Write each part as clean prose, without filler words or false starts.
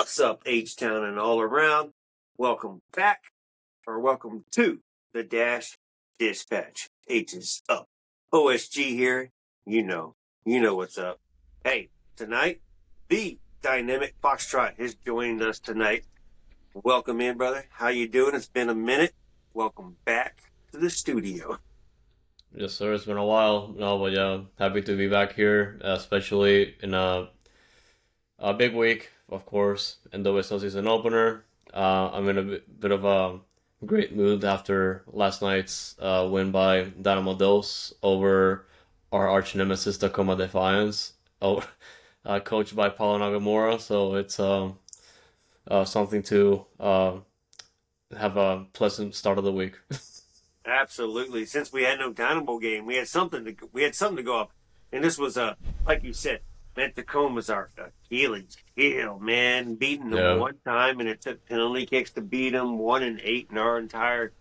What's up, H-Town and all around? Welcome back, or welcome to the Dash Dispatch. H is up. OSG here. You know what's up. Hey, tonight, the dynamic Foxtrot has joined us tonight. Welcome in, brother. How you doing? It's been a minute. Welcome back to the studio. Yes, sir. It's been a while. No, but yeah, happy to be back here, especially in a big week, of course, NWSL season opener. I'm in a bit of a great mood after last night's win by Dynamo Dos over our arch nemesis Tacoma Defiance, coached by Paulo Nagamura. So it's something to have a pleasant start of the week. Absolutely. Since we had no Dynamo game, we had something to go up. And this was like you said, man, Tacoma's our Achilles heel, man. Beating them Yeah. one time, and it took penalty kicks to beat them. 1-8 in our entire.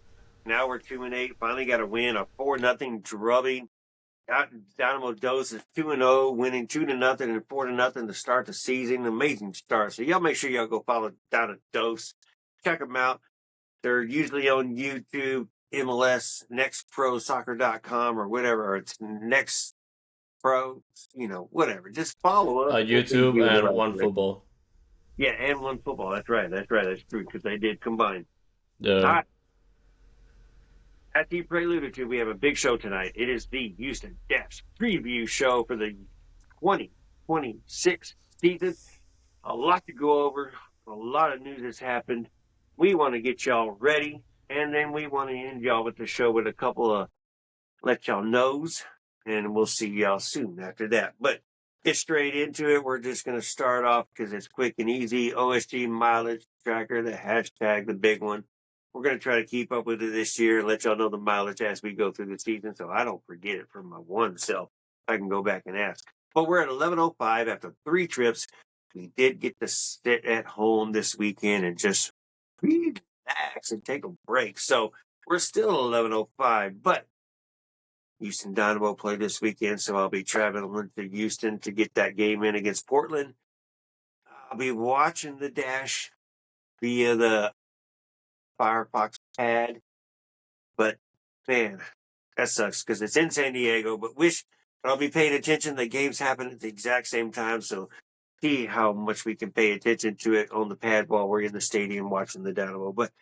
Now we're 2-8. Finally got a win, a 4-0 drubbing. Dynamo Dos is 2-0, winning 2-0 and 4-0 to start the season. Amazing start. So y'all make sure y'all go follow Dynamo Dos. Check them out. They're usually on YouTube, MLS, nextprosoccer.com or whatever. Or it's Next Pro, whatever. Just follow us. YouTube and One Football. Yeah, and One Football. That's right. That's true because they did combine. All Yeah. right. As you alluded to, we have a big show tonight. It is the Houston Dash preview show for the 2026 season. A lot to go over. A lot of news has happened. We want to get y'all ready, and then we want to end y'all with the show with a couple of let y'all knows, and we'll see y'all soon after that. But get straight into it. We're just going to start off because it's quick and easy. OSG mileage tracker, the hashtag, the big one. We're going to try to keep up with it this year and let y'all know the mileage as we go through the season so I don't forget it from my one self. I can go back and ask. But we're at 11:05 after 3 trips. We did get to sit at home this weekend and just relax and take a break. So we're still at 11:05, but Houston Dynamo play this weekend, so I'll be traveling to Houston to get that game in against Portland. I'll be watching the Dash via the Firefox pad, but man, that sucks because it's in San Diego. But I'll be paying attention. The games happen at the exact same time, so see how much we can pay attention to it on the pad while we're in the stadium watching the Dynamo. But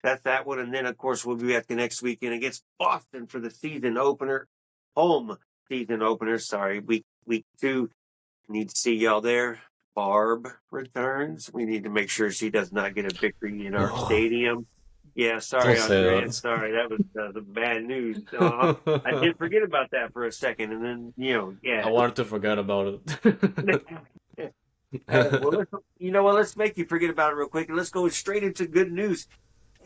that's that one, and then of course we'll be back the next weekend against Boston for the season opener, home season opener. Sorry, week 2. Need to see y'all there. Barb returns. We need to make sure she does not get a victory in our stadium. Yeah, Don't sorry, say Andrea. that. Sorry, that was the bad news. I did forget about that for a second, and then I yeah. wanted to forget about it. Well, let's make you forget about it real quick, and let's go straight into good news.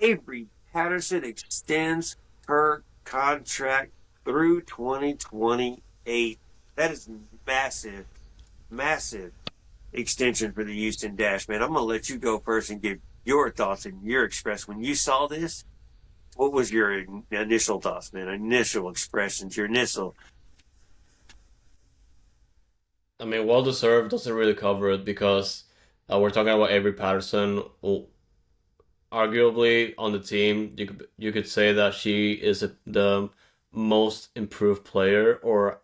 Avery Patterson extends her contract through 2028. That is massive, massive extension for the Houston Dash, man. I'm going to let you go first and give your thoughts and your express. When you saw this, what was your initial thoughts, man? Initial expressions, your initial. I mean, well deserved doesn't really cover it because we're talking about Avery Patterson. Arguably on the team, you could say that she is the most improved player, or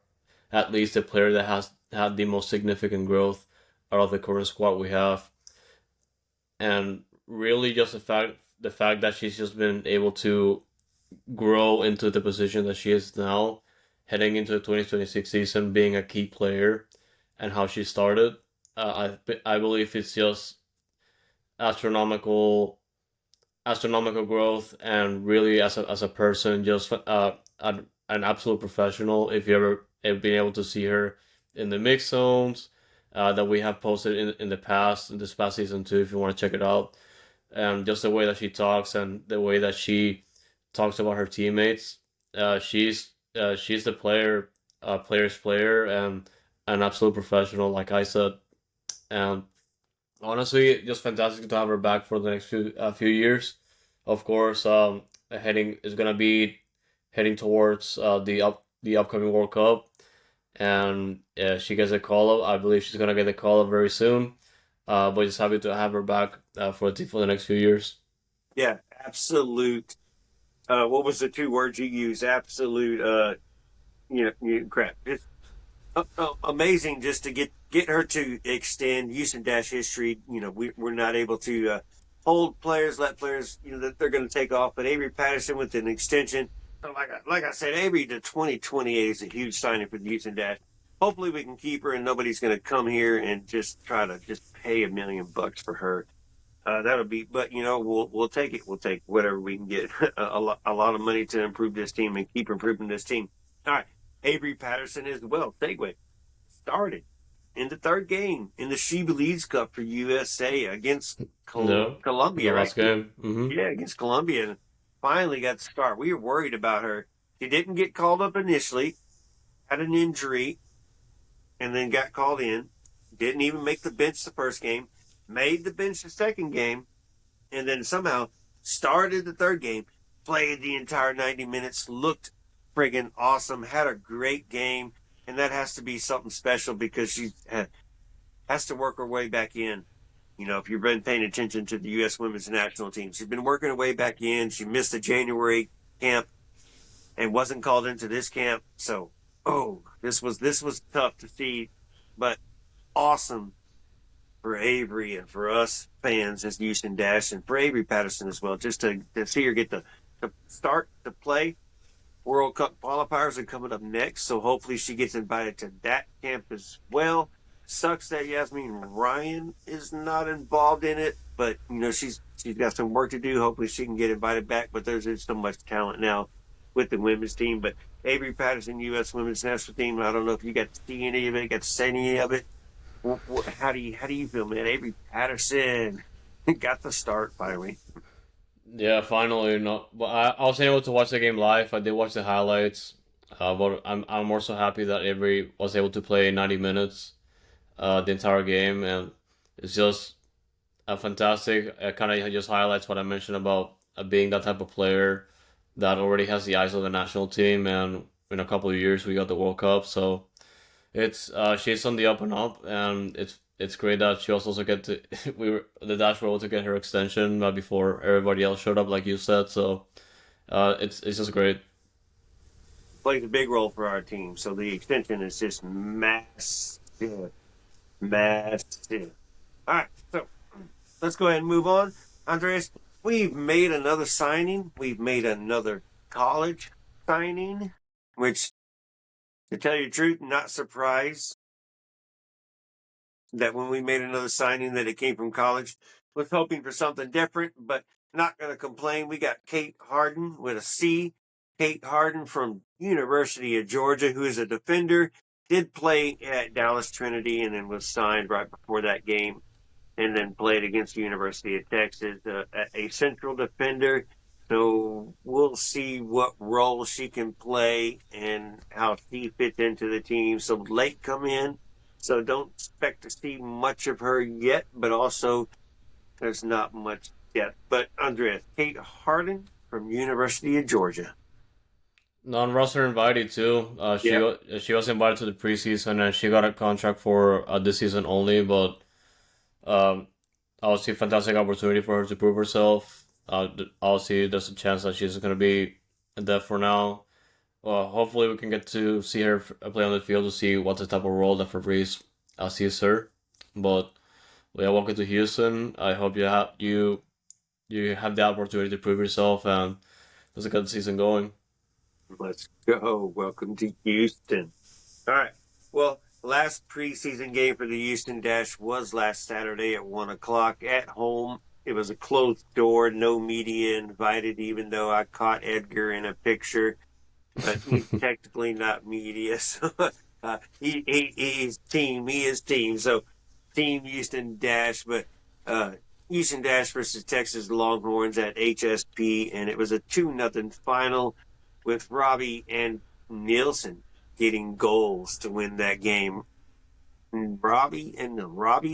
at least the player that has had the most significant growth out of the current squad we have. And really, just the fact that she's just been able to grow into the position that she is now, heading into the 2026 season, being a key player, and how she started. I believe it's just astronomical astronomical growth, and really as a person, just an absolute professional. If you ever have been able to see her in the mix zones that we have posted in the past, in this past season too, if you want to check it out, and just the way that she talks and the way that she talks about her teammates, she's the player's player, and an absolute professional, like I said. And honestly, just fantastic to have her back for the next few years. Of course, heading is gonna be heading towards the upcoming World Cup, and she gets a call up. I believe she's gonna get a call up very soon. But just happy to have her back for the team for the next few years. Yeah, absolute. What was the two words you used? Absolute. Crap. Just amazing just to get her to extend Houston Dash history. We're not able to hold players, let players, that they're going to take off. But Avery Patterson with an extension, like I said, Avery to 2028 is a huge signing for the Houston Dash. Hopefully we can keep her, and nobody's going to come here and just try to just pay $1 million for her. That'll be, but we'll take it. We'll take whatever we can get. A lot of money to improve this team and keep improving this team. All right, Avery Patterson as well. Segue started in the third game in the She Believes Cup for USA against No, the Colombia, right? last game. Hmm. Yeah, against Colombia, and finally got to start. We were worried about her. She didn't get called up initially, had an injury, and then got called in. Didn't even make the bench the first game. Made the bench the second game, and then somehow started the third game. Played the entire 90 minutes. Looked friggin' awesome. Had a great game, and that has to be something special because she has to work her way back in. If you've been paying attention to the U.S. women's national team, she's been working her way back in. She missed the January camp and wasn't called into this camp. So, this was tough to see, but awesome for Avery and for us fans as Houston Dash and for Avery Patterson as well, just to see her get to start to play. World Cup qualifiers are coming up next, so hopefully she gets invited to that camp as well. Sucks that Yasmin Ryan is not involved in it, but she's got some work to do. Hopefully she can get invited back. But there's just so much talent now with the women's team. But Avery Patterson, U.S. Women's National Team. I don't know if you got to see any of it, got to say any of it. How do you feel, man? Avery Patterson got the start finally. Yeah, finally. No, but I was able to watch the game live. I did watch the highlights. But I'm more so happy that Avery was able to play 90 minutes, the entire game, and it's just a fantastic. Kind of just highlights what I mentioned about being that type of player that already has the eyes of the national team, and in a couple of years we got the World Cup. So it's she's on the up and up, and it's great that she also get to the Dash were able to get her extension before everybody else showed up, like you said. So it's just great. Plays a big role for our team, so the extension is just massive, massive. All right, so let's go ahead and move on. Andres, we've made another signing. We've made another college signing, which, to tell you the truth, not surprised that when we made another signing that it came from college. Was hoping for something different, but not going to complain. We got Cate Hardin with a C. Cate Hardin from University of Georgia, who is a defender, did play at Dallas Trinity and then was signed right before that game and then played against the University of Texas, a central defender. So we'll see what role she can play and how she fits into the team. So late come in, so don't expect to see much of her yet, but also there's not much yet. But Andreas, Cate Hardin from University of Georgia. Non-roster invited too. Yeah, She was invited to the preseason and she got a contract for this season only. But um, obviously, fantastic opportunity for her to prove herself. Obviously, there's a chance that she's going to be in depth for now. Hopefully, we can get to see her play on the field to see what the type of role that Fabrice sees her. But yeah, welcome to Houston. I hope you have the opportunity to prove yourself and let's get the season going. let's go. Welcome to Houston. All right. Well, last preseason game for the Houston Dash was last Saturday at 1 o'clock at home. It was a closed door, no media invited, even though I caught Edgar in a picture, but he's technically not media. So he's team. He is team. So team Houston Dash, but uh, Houston Dash versus Texas Longhorns at HSP, and it was a 2-0 final with Robbie and Nielsen getting goals to win that game. And Robbie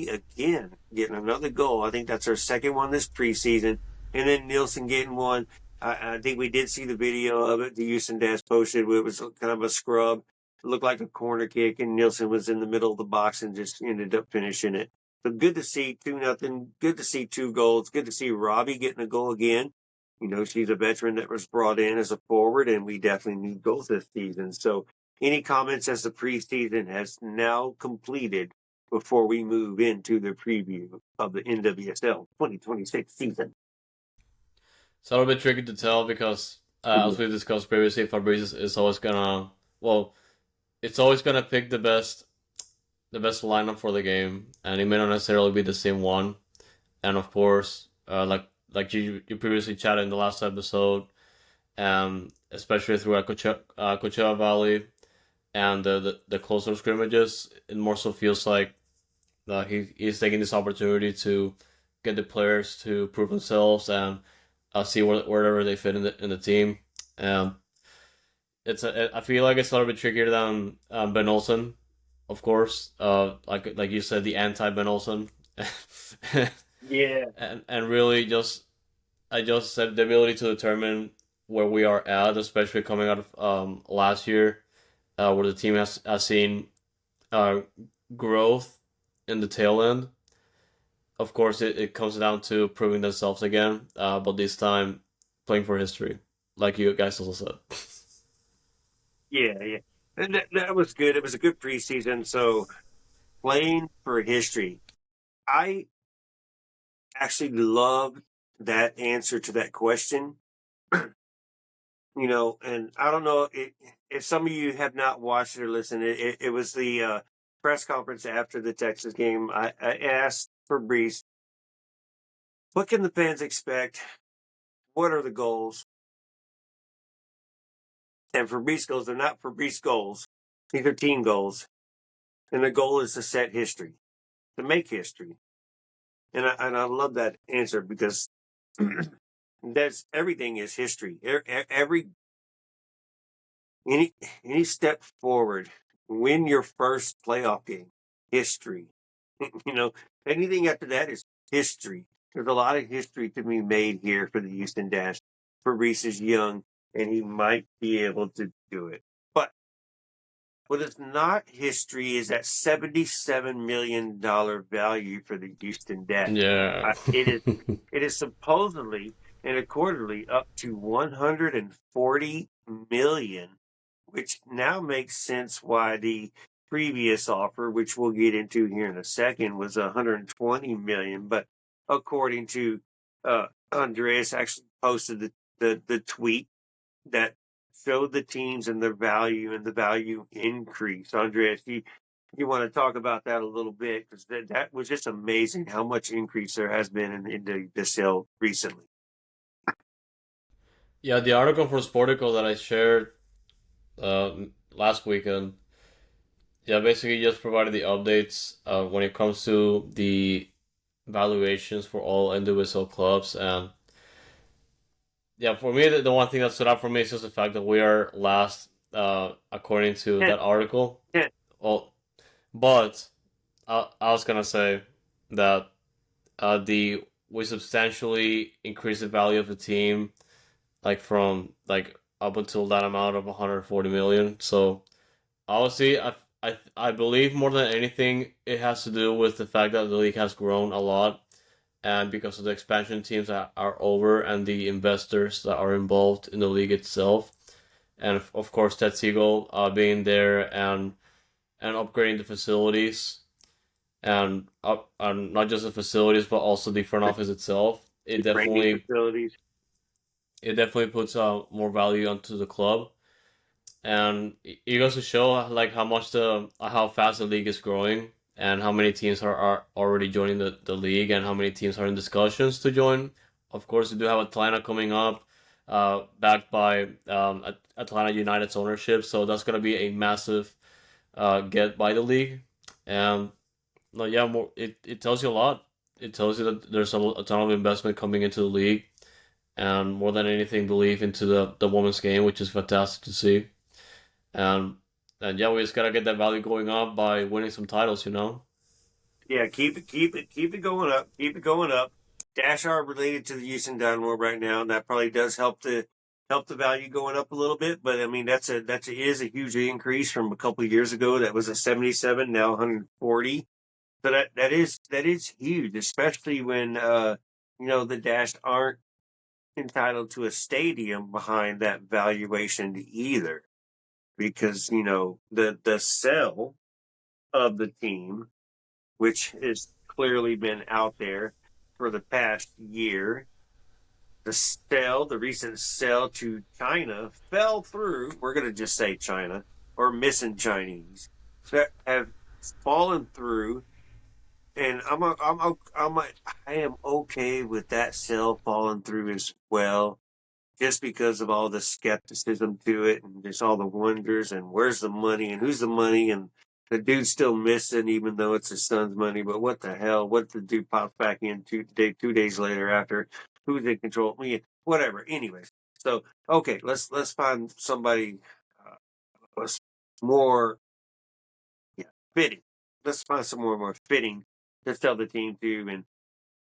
again getting another goal. I think that's her second one this preseason. And then Nielsen getting one. I think we did see the video of it. The Houston Dash posted. It was kind of a scrub. It looked like a corner kick, and Nielsen was in the middle of the box and just ended up finishing it. So good to see 2-0. Good to see 2 goals. Good to see Robbie getting a goal again. She's a veteran that was brought in as a forward, and we definitely need goals this season. So any comments as the preseason has now completed before we move into the preview of the NWSL 2026 season? It's a little bit tricky to tell because, as we discussed previously, Fabrice is always gonna, well, it's always gonna pick the best lineup for the game, and it may not necessarily be the same one. And of course, like you previously chatted in the last episode, especially throughout Coachella Valley and the closer scrimmages, it more so feels like he's taking this opportunity to get the players to prove themselves and see wherever they fit in the team. Um, I feel like it's a little bit trickier than Ben Olsen, of course. Like you said, the anti Ben Olsen. Yeah. And really I just said the ability to determine where we are at, especially coming out of last year, where the team has seen uh, growth in the tail end. Of course, it comes down to proving themselves again, but this time playing for history, like you guys also said. Yeah, yeah. And that was good. It was a good preseason. So playing for history. I actually love that answer to that question. And I don't know if some of you have not watched it or listened. It was the press conference after the Texas game. I asked Fabrice, what can the fans expect? What are the goals? And Fabrice goes, they're not Fabrice goals. These are team goals. And the goal is to set history, to make history. And I love that answer because that's everything is history. Every any step forward, win your first playoff game, history. you know, Anything after that is history. There's a lot of history to be made here for the Houston Dash. Fabrice is young, and he might be able to do it. But what is not history is that $77 million value for the Houston Dash. Yeah. It is supposedly and accordingly up to 140 million, which now makes sense why the previous offer, which we'll get into here in a second, was 120 million. But according to Andreas, actually posted the tweet that showed the teams and their value and the value increase. Andreas, you want to talk about that a little bit because that was just amazing how much increase there has been in the sale recently. Yeah, the article for Sportico that I shared uh, last weekend, yeah, basically just provided the updates when it comes to the valuations for all NWSL clubs. And yeah, for me, the one thing that stood out for me is just the fact that we are last, according to that article. Yeah. Well, but I was gonna say that the we substantially increased the value of the team, like from like up until that amount of 140 million. So honestly, I believe more than anything, it has to do with the fact that the league has grown a lot, and because of the expansion teams that are over and the investors that are involved in the league itself, and of course Ted Siegel being there and upgrading the facilities and not just the facilities but also the front office itself. It Training definitely facilities. it definitely puts more value onto the club, and it goes to show like how fast the league is growing and how many teams are already joining the league and how many teams are in discussions to join. Of course, we do have Atlanta coming up, backed by Atlanta United's ownership, so that's going to be a massive get by the league. And no, yeah, it tells you a lot. It tells you that there's a ton of investment coming into the league, and more than anything, believe into the women's game, which is fantastic to see. And and yeah, we just gotta get that value going up by winning some titles, you know. Yeah, keep it going up. Keep it going up. Dash are related to the Houston Dynamo right now, and that probably does help the value going up a little bit. But I mean, is a huge increase from a couple of years ago. That was a 77, now 140. So that is huge, especially when the Dash aren't entitled to a stadium behind that valuation either, because the sale of the team, which has clearly been out there for the past year, the recent sale to China fell through. We're going to just say China or missing Chinese that have fallen through, and I am okay with that sale falling through as well, just because of all the skepticism to it and just all the wonders and where's the money and who's the money and the dude's still missing even though it's his son's money. But what the hell? What the dude pops back in 2 days later after? Who's in control? Whatever. Anyways, so okay, let's find somebody uh, more fitting. Let's find someone more fitting to sell the team to, and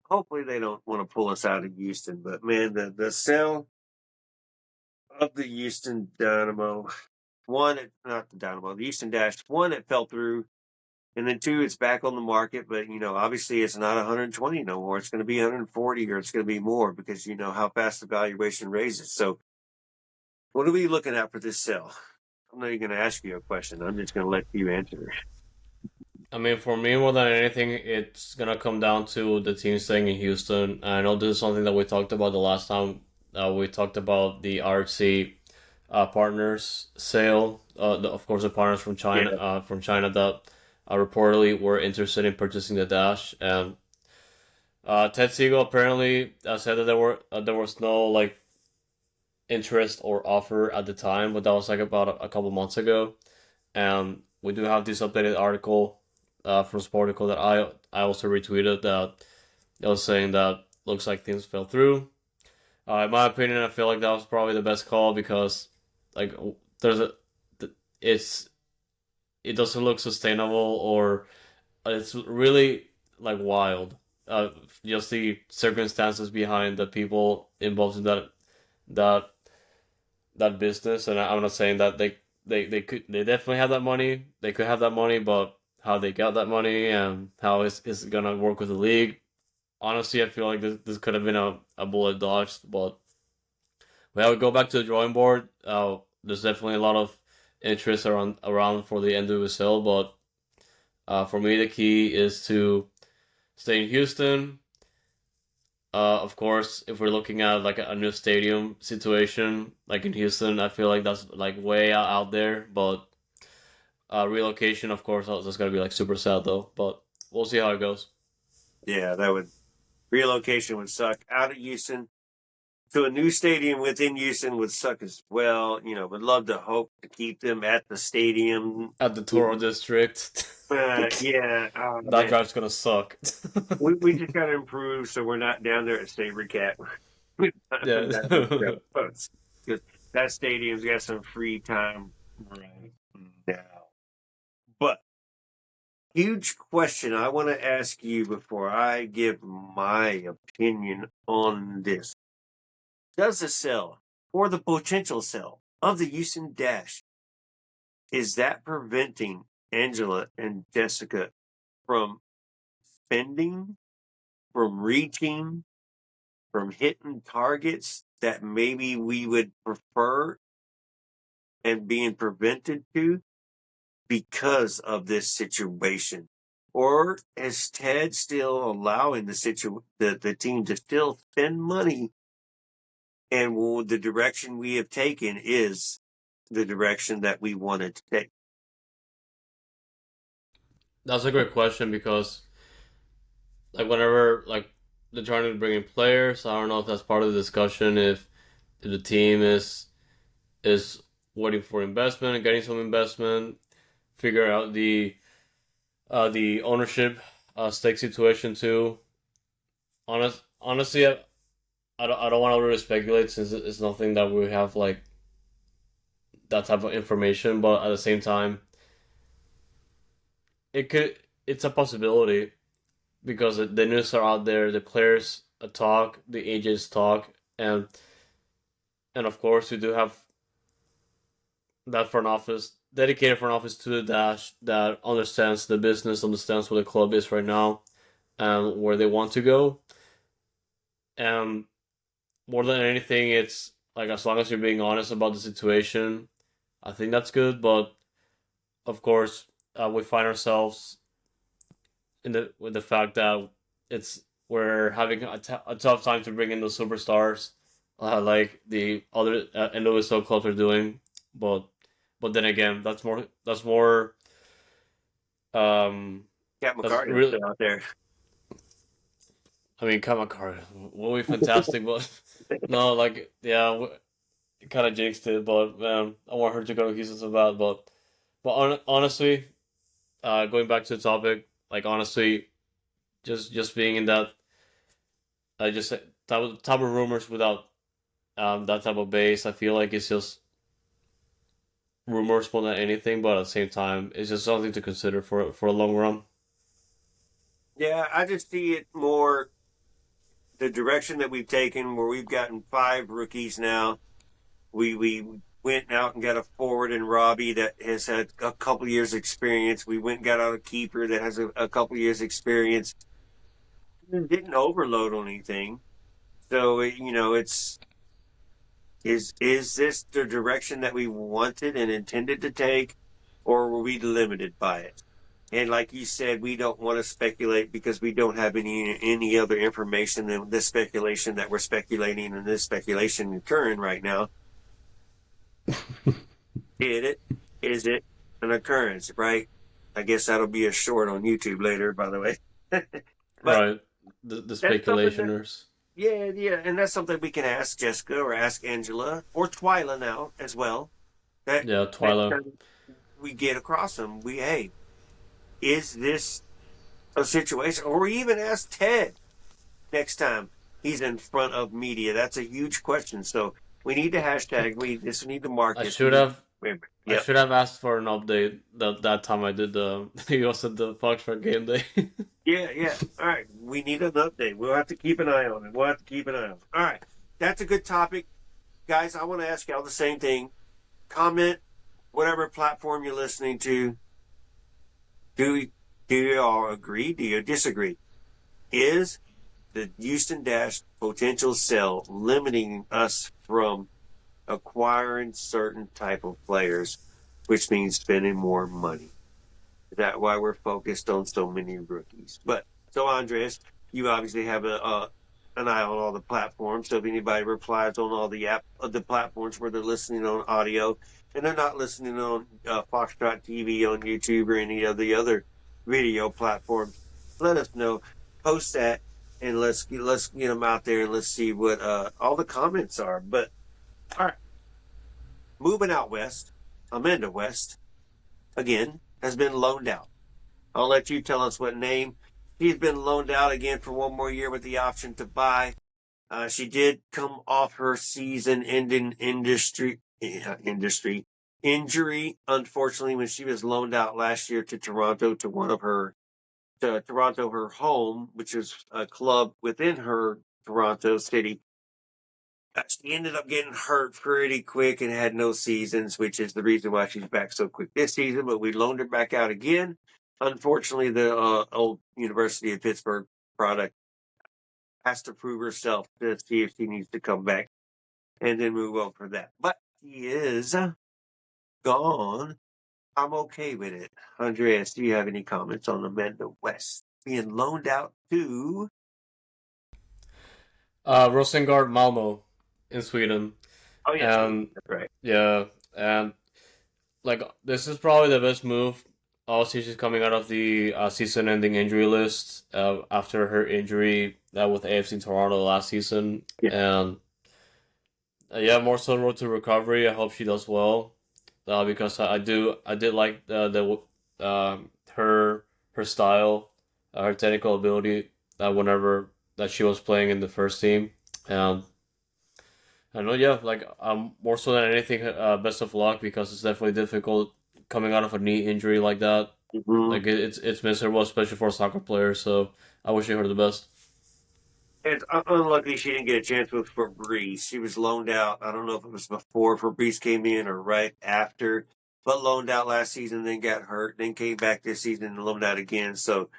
hopefully they don't want to pull us out of Houston. But man, the sale of the Houston Dynamo. One, not the Dynamo, the Houston Dash. One, it fell through, and then two, it's back on the market. But obviously, it's not 120 no more. It's going to be 140, or it's going to be more because you know how fast the valuation raises. So, what are we looking at for this sale? I'm not even going to ask you a question. I'm just going to let you answer. I mean, for me, more than anything, it's gonna come down to the team staying in Houston. I know this is something that we talked about the last time we talked about the RC partners sale. Of course, the partners Yeah, from China that reportedly were interested in purchasing the Dash, and Ted Siegel apparently said that there was no like interest or offer at the time, but that was like about a couple months ago. And we do have this updated article from Sportico that I also retweeted that it was saying that looks like things fell through. In my opinion, I feel like that was probably the best call because like there's a it's it doesn't look sustainable or it's really like wild. Just the circumstances behind the people involved in that that business, and I'm not saying that they definitely have that money. They could have that money, but how they got that money and how it's gonna work with the league. Honestly, I feel like this could have been a bullet dodged, but we go back to the drawing board. There's definitely a lot of interest around for the NWSL, but for me the key is to stay in Houston. Of course, if we're looking at like a new stadium situation, like in Houston, I feel like that's like way out there. But relocation, of course, that's gonna be like super sad though. But we'll see how it goes. yeah, that would relocation would suck. Out of Houston to a new stadium within Houston would suck as well. Would love to hope to keep them at the stadium. At the Toro district, Yeah, oh, that man. drive's gonna suck. We just got to improve so we're not down there at Saber Cat. We're not Yeah. down there because that stadium's got some free time right now. But huge question I want to ask you before I give my opinion on this. Does the sell or the potential sell of the Houston Dash, is that preventing Angela and Jessica from spending, from reaching, from hitting targets that maybe we would prefer and being prevented to because of this situation? Or is Ted still allowing the team to still spend money, and the direction we have taken is the direction that we wanted to take? That's a great question because like whenever like they're trying to bring in players, I don't know if that's part of the discussion. If the team is waiting for investment and getting some investment, figure out the ownership stake situation too. Honestly, I don't want to really speculate since it's nothing that we have like that type of information. But at the same time, it's a possibility because the news are out there, the players talk, the agents talk, and of course we do have that front office dedicated front office to the Dash that understands the business, understands where the club is right now, and where they want to go. And more than anything, it's like as long as you're being honest about the situation, I think that's good. But of course, we find ourselves in the with the fact that it's we're having a tough time to bring in the superstars, like the other NWSL clubs are doing. But then again, that's more um Cat that's McCarty really. still out there. I mean, come on, Carter, will be fantastic, but no, like yeah, kind of jinxed it. But I want her to go to Houston so bad. But honestly, going back to the topic, like honestly, just being in that, I just type of rumors without that type of base. I feel like it's just rumors more than anything, but at the same time, it's just something to consider for a long run. Yeah, I just see it more the direction that we've taken, where we've gotten 5 rookies now. We went out and got a forward in Robbie that has had a couple years experience. We went and got out a keeper that has a couple years experience. Didn't overload on anything. So is this the direction that we wanted and intended to take, or were we limited by it? And like you said, we don't want to speculate because we don't have any other information than this speculation that we're speculating and this speculation occurring right now. Did it? Is it an occurrence? Right? I guess that'll be a short on YouTube later, by the way. But Right, the that's something that, speculationers. yeah, and that's something we can ask Jessica or ask Angela or Twyla now as well. That Yeah, next Twyla. time we get across them, hey, is this a situation? Or even ask Ted next time he's in front of media. That's a huge question. So we need to hashtag. We just need to mark I this. should have I Yep. should have asked for an update that time I did the he was at the Foxtrot game day. Yeah. All right. We need an update. We'll have to keep an eye on it. We'll have to keep an eye on it. All right. That's a good topic. Guys, I want to ask y'all the same thing. Comment, whatever platform you're listening to. Do you all agree? Do you disagree? Is the Houston Dash potential sell limiting us from acquiring certain type of players, which means spending more money? Is that why we're focused on so many rookies? But so Andres, you obviously have an eye on all the platforms. So if anybody replies on all the platforms where they're listening on audio and they're not listening on Foxtrot TV on YouTube or any of the other video platforms, let us know. Post that and let's get them out there and let's see what all the comments are. But all right, moving out west, Amanda West again has been loaned out. I'll let you tell us what name. She's been loaned out again for one more year with the option to buy. She did come off her season-ending injury, unfortunately, when she was loaned out last year to Toronto to Toronto, her home, which is a club within her Toronto city. She ended up getting hurt pretty quick and had no seasons, which is the reason why she's back so quick this season. But we loaned her back out again. Unfortunately, the old University of Pittsburgh product has to prove herself to see if she needs to come back and then move on from that. But she is gone. I'm okay with it. Andreas, do you have any comments on Amanda West being loaned out to? Rosengard Malmo in Sweden, Oh, yes, and that's right. yeah, and like this is probably the best move. Obviously, she's coming out of the season-ending injury list after her injury with AFC Toronto last season, Yeah. and yeah, more so road to recovery. I hope she does well, because I did like her style, her technical ability whenever that she was playing in the first team, and I know, yeah, like more so than anything, best of luck because it's definitely difficult coming out of a knee injury like that. Mm-hmm. Like it's miserable, especially for a soccer player. So I wish you her the best. It's unlucky she didn't get a chance with Fabrice. She was loaned out. I don't know if it was before Fabrice came in or right after. but loaned out last season, then got hurt, then came back this season and loaned out again. So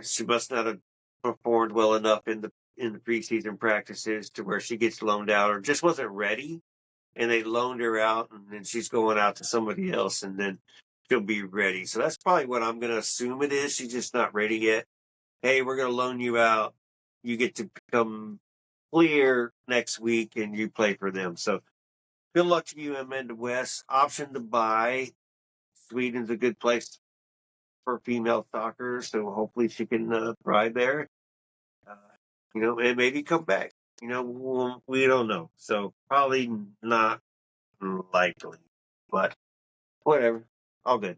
she must not have performed well enough in the preseason practices to where she gets loaned out, or just wasn't ready, and they loaned her out, and then she's going out to somebody else, and then she'll be ready. So that's probably what I'm going to assume it is. She's just not ready yet. Hey, we're going to loan you out. You get to become clear next week, and you play for them. So good luck to you, Amanda West. Option to buy. Sweden's a good place for female soccer, so hopefully she can thrive there. Uh, and maybe come back. We don't know. So probably not likely, but whatever. All good.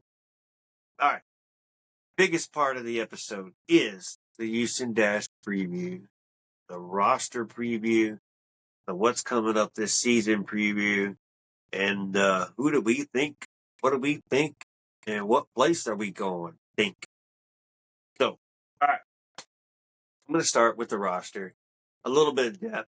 All right. Biggest part of the episode is the Houston Dash preview, the roster preview, the what's coming up this season preview, and who do we think? What do we think? And what place are we going? Think. So, all right. I'm going to start with the roster. A little bit of depth.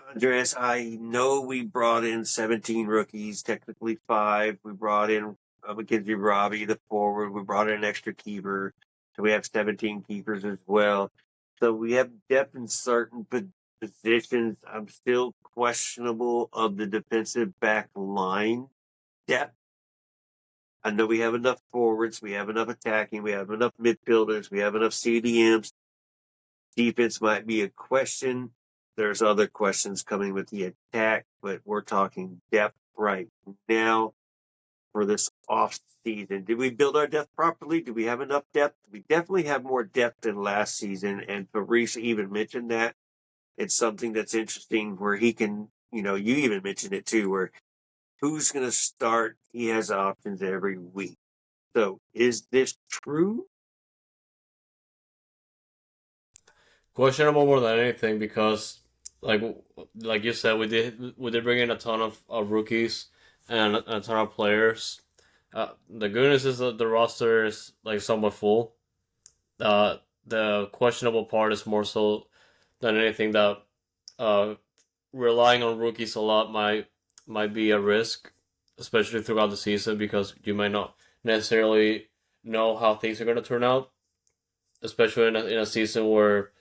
Andreas, I know we brought in 17 rookies, technically 5. We brought in Mackenzie Robbie, the forward. We brought in an extra keeper. So we have 17 keepers as well. So we have depth in certain positions. I'm still questionable of the defensive back line depth. I know we have enough forwards. We have enough attacking. We have enough midfielders. We have enough CDMs. Defense might be a question. There's other questions coming with the attack, but we're talking depth right now for this off season. Did we build our depth properly? Do we have enough depth? We definitely have more depth than last season, and Fabrice even mentioned that. It's something that's interesting where he can, you even mentioned it too, where who's going to start? He has options every week. So is this true? Questionable more than anything because, like like you said, we did bring in a ton of rookies and a ton of players. The good news is that the roster is like somewhat full. The questionable part is more so than anything that uh, relying on rookies a lot might be a risk, especially throughout the season because you might not necessarily know how things are going to turn out, especially in a season where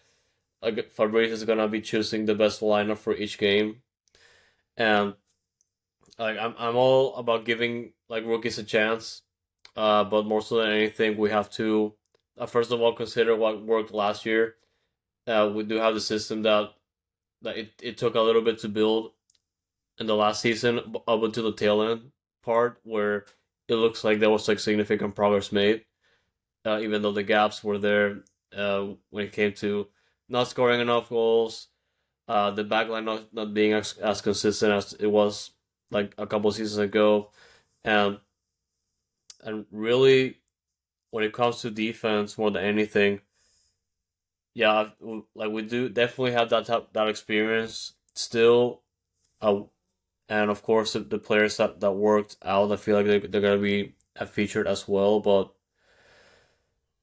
Fabrice is going to be choosing the best lineup for each game, and like I'm all about giving like rookies a chance, but more so than anything, we have to first of all consider what worked last year. We do have the system that it took a little bit to build in the last season up until the tail end part where it looks like there was like significant progress made, even though the gaps were there when it came to not scoring enough goals, the backline not being as consistent as it was like a couple seasons ago, and really when it comes to defense more than anything, yeah, like we do definitely have that experience still, uh, and of course the players that worked out, I feel like they're gonna be featured as well. But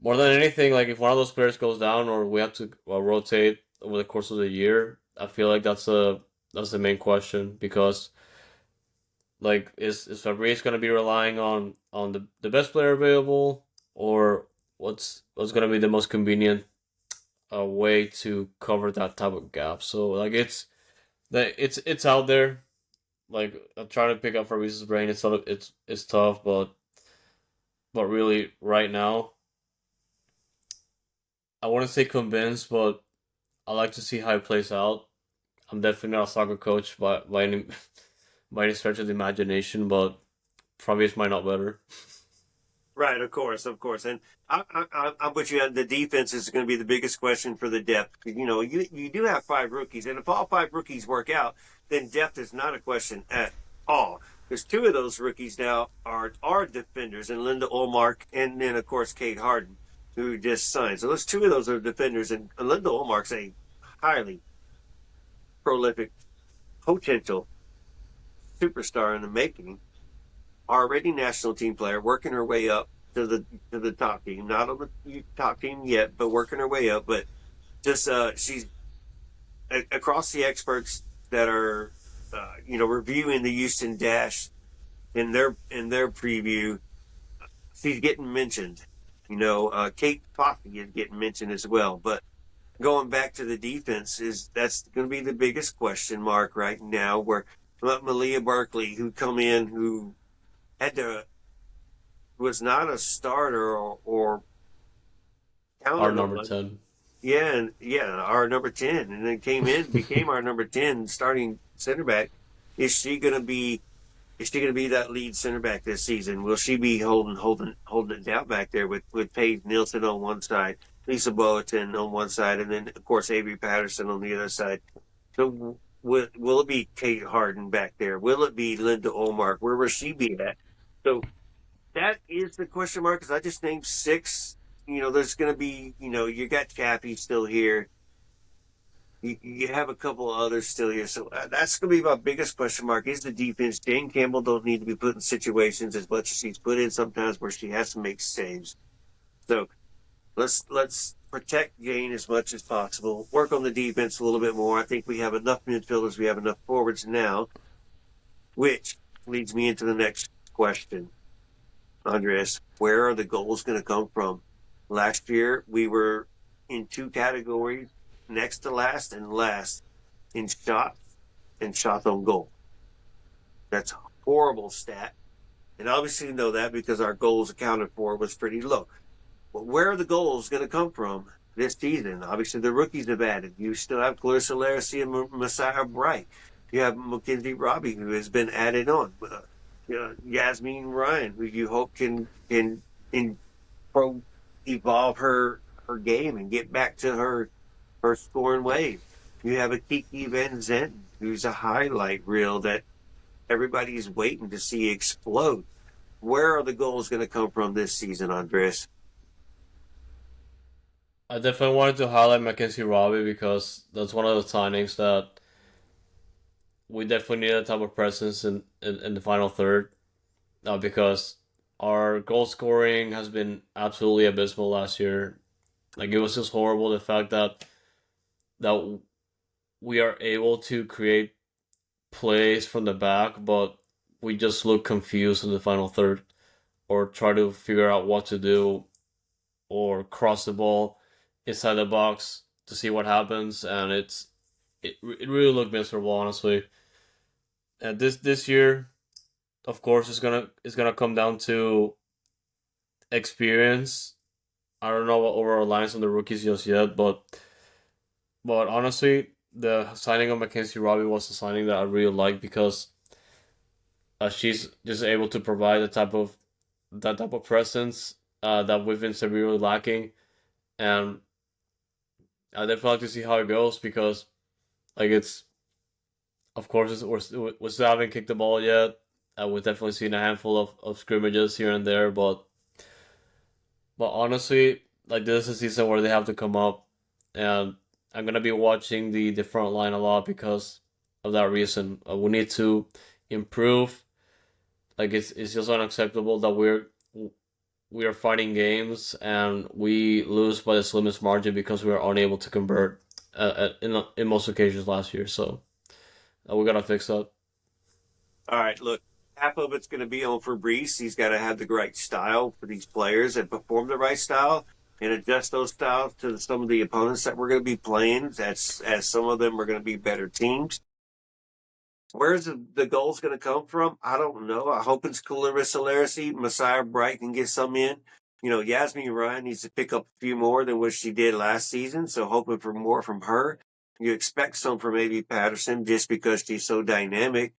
more than anything, like if one of those players goes down or we have to rotate over the course of the year, I feel like that's the main question because like is Fabrice gonna be relying on the best player available or what's gonna be the most convenient way to cover that type of gap? So like it's out there. Like I'm trying to pick up Fabrice's brain. It's tough, but really right now I wouldn't say convinced, but I like to see how it plays out. I'm definitely not a soccer coach by any by any stretch of the imagination, but Fabrice might not better. Right, of course, of course. And I'm with you on the defense is going to be the biggest question for the depth. You do have 5 rookies, and if all 5 rookies work out, then depth is not a question at all. Because 2 of those rookies now are defenders, and Linda Olmark, and then of course Cate Hardin, who just signed. So those 2 of those are defenders, and Linda Olmark's a highly prolific potential superstar in the making, already national team player, working her way up to the top team. Not on the top team yet, but working her way up. But just she's across the experts that are reviewing the Houston Dash. in their preview, she's getting mentioned. Cate Hardin is getting mentioned as well. But going back to the defense, that's going to be the biggest question mark right now. Where Malia Barkley, who come in, who had to was not a starter or Our counted number on. 10. Our number 10, and then came in, became our number 10 starting center back. Is she going to be? Is she going to be that lead center back this season? Will she be holding it down back there with Paige Nielsen on one side, Lisa Boateng on one side, and then of course Avery Patterson on the other side? So will it be Cate Hardin back there? Will it be Linda Olmark? Where will she be at? So that is the question mark, because I just named six. There's going to be, you got Kathy still here. You have a couple of others still here. So that's going to be my biggest question mark is the defense. Jane Campbell don't need to be put in situations as much as she's put in sometimes where she has to make saves. So let's protect Jane as much as possible. Work on the defense a little bit more. I think we have enough midfielders. We have enough forwards now, which leads me into the next question. Andres, where are the goals going to come from? Last year, we were in two categories, next to last and last in shots and shots on goal. That's a horrible stat. And obviously you know that because our goals accounted for was pretty low. But where are the goals going to come from this season? Obviously the rookies have added. You still have Clarissa Larissy and Messiah Bright. You have Mackenzie Robbie, who has been added on. Yasmin Ryan, who you hope can evolve her game and get back to her scoring ways. You have a Kiki Van Zenton, who's a highlight reel that everybody's waiting to see explode. Where are the goals going to come from this season, Andres? I definitely wanted to highlight Mackenzie Robbie because that's one of the signings that we definitely need a type of presence in the final third. Because our goal scoring has been absolutely abysmal last year. Like it was just horrible the fact that we are able to create plays from the back, but we just look confused in the final third, or try to figure out what to do, or cross the ball inside the box to see what happens, and it really looked miserable, honestly. And this year, of course, it's gonna come down to experience. I don't know what overall lines on the rookies just yet, but honestly, the signing of Mackenzie Robbie was a signing that I really like because she's just able to provide that type of presence that we've been severely lacking, and I definitely like to see how it goes because like it's of course we still haven't kicked the ball yet. We've definitely seen a handful of scrimmages here and there, but honestly, like this is a season where they have to come up, and I'm gonna be watching the front line a lot because of that reason. We need to improve. Like it's just unacceptable that we are fighting games and we lose by the slimmest margin because we are unable to convert in most occasions last year. So we gotta fix that. All right, look, half of it's going to be on Fabrice. He's got to have the right style for these players and perform the right style and adjust those styles to some of the opponents that we're going to be playing. As some of them are going to be better teams. Where's the goals going to come from? I don't know. I hope it's Clarissa Larissy. Messiah Bright can get some in. Yasmin Ryan needs to pick up a few more than what she did last season. So hoping for more from her. You expect some from Avery Patterson just because she's so dynamic.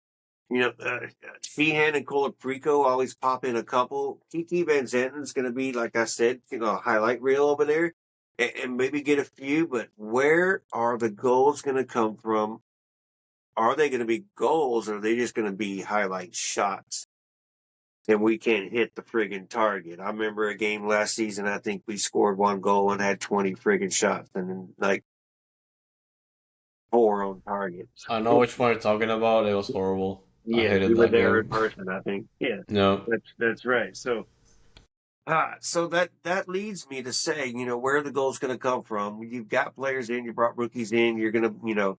Sheehan and Colaprico always pop in a couple. Kiki Van Zenten's going to be, like I said, a highlight reel over there and maybe get a few. But where are the goals going to come from? Are they going to be goals or are they just going to be highlight shots? And we can't hit the friggin' target. I remember a game last season, I think we scored one goal and had 20 friggin' shots and then like 4 on target. I know which one you're talking about. It was horrible. I Yeah, we hated were that there in game. person, I think. Yeah, No, that's right. So that leads me to say, where the goal's going to come from. You've got players in, you brought rookies in. You're going to,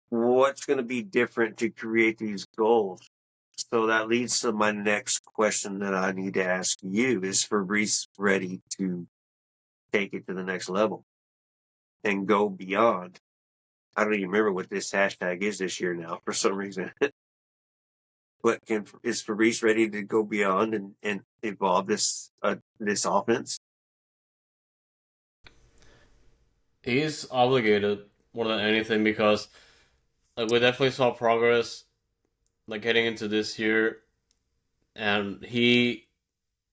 what's going to be different to create these goals? So that leads to my next question that I need to ask you. Is Fabrice ready to take it to the next level and go beyond? I don't even remember what this hashtag is this year now for some reason. But is Fabrice ready to go beyond and evolve this offense? He's obligated more than anything because like we definitely saw progress like heading into this year, and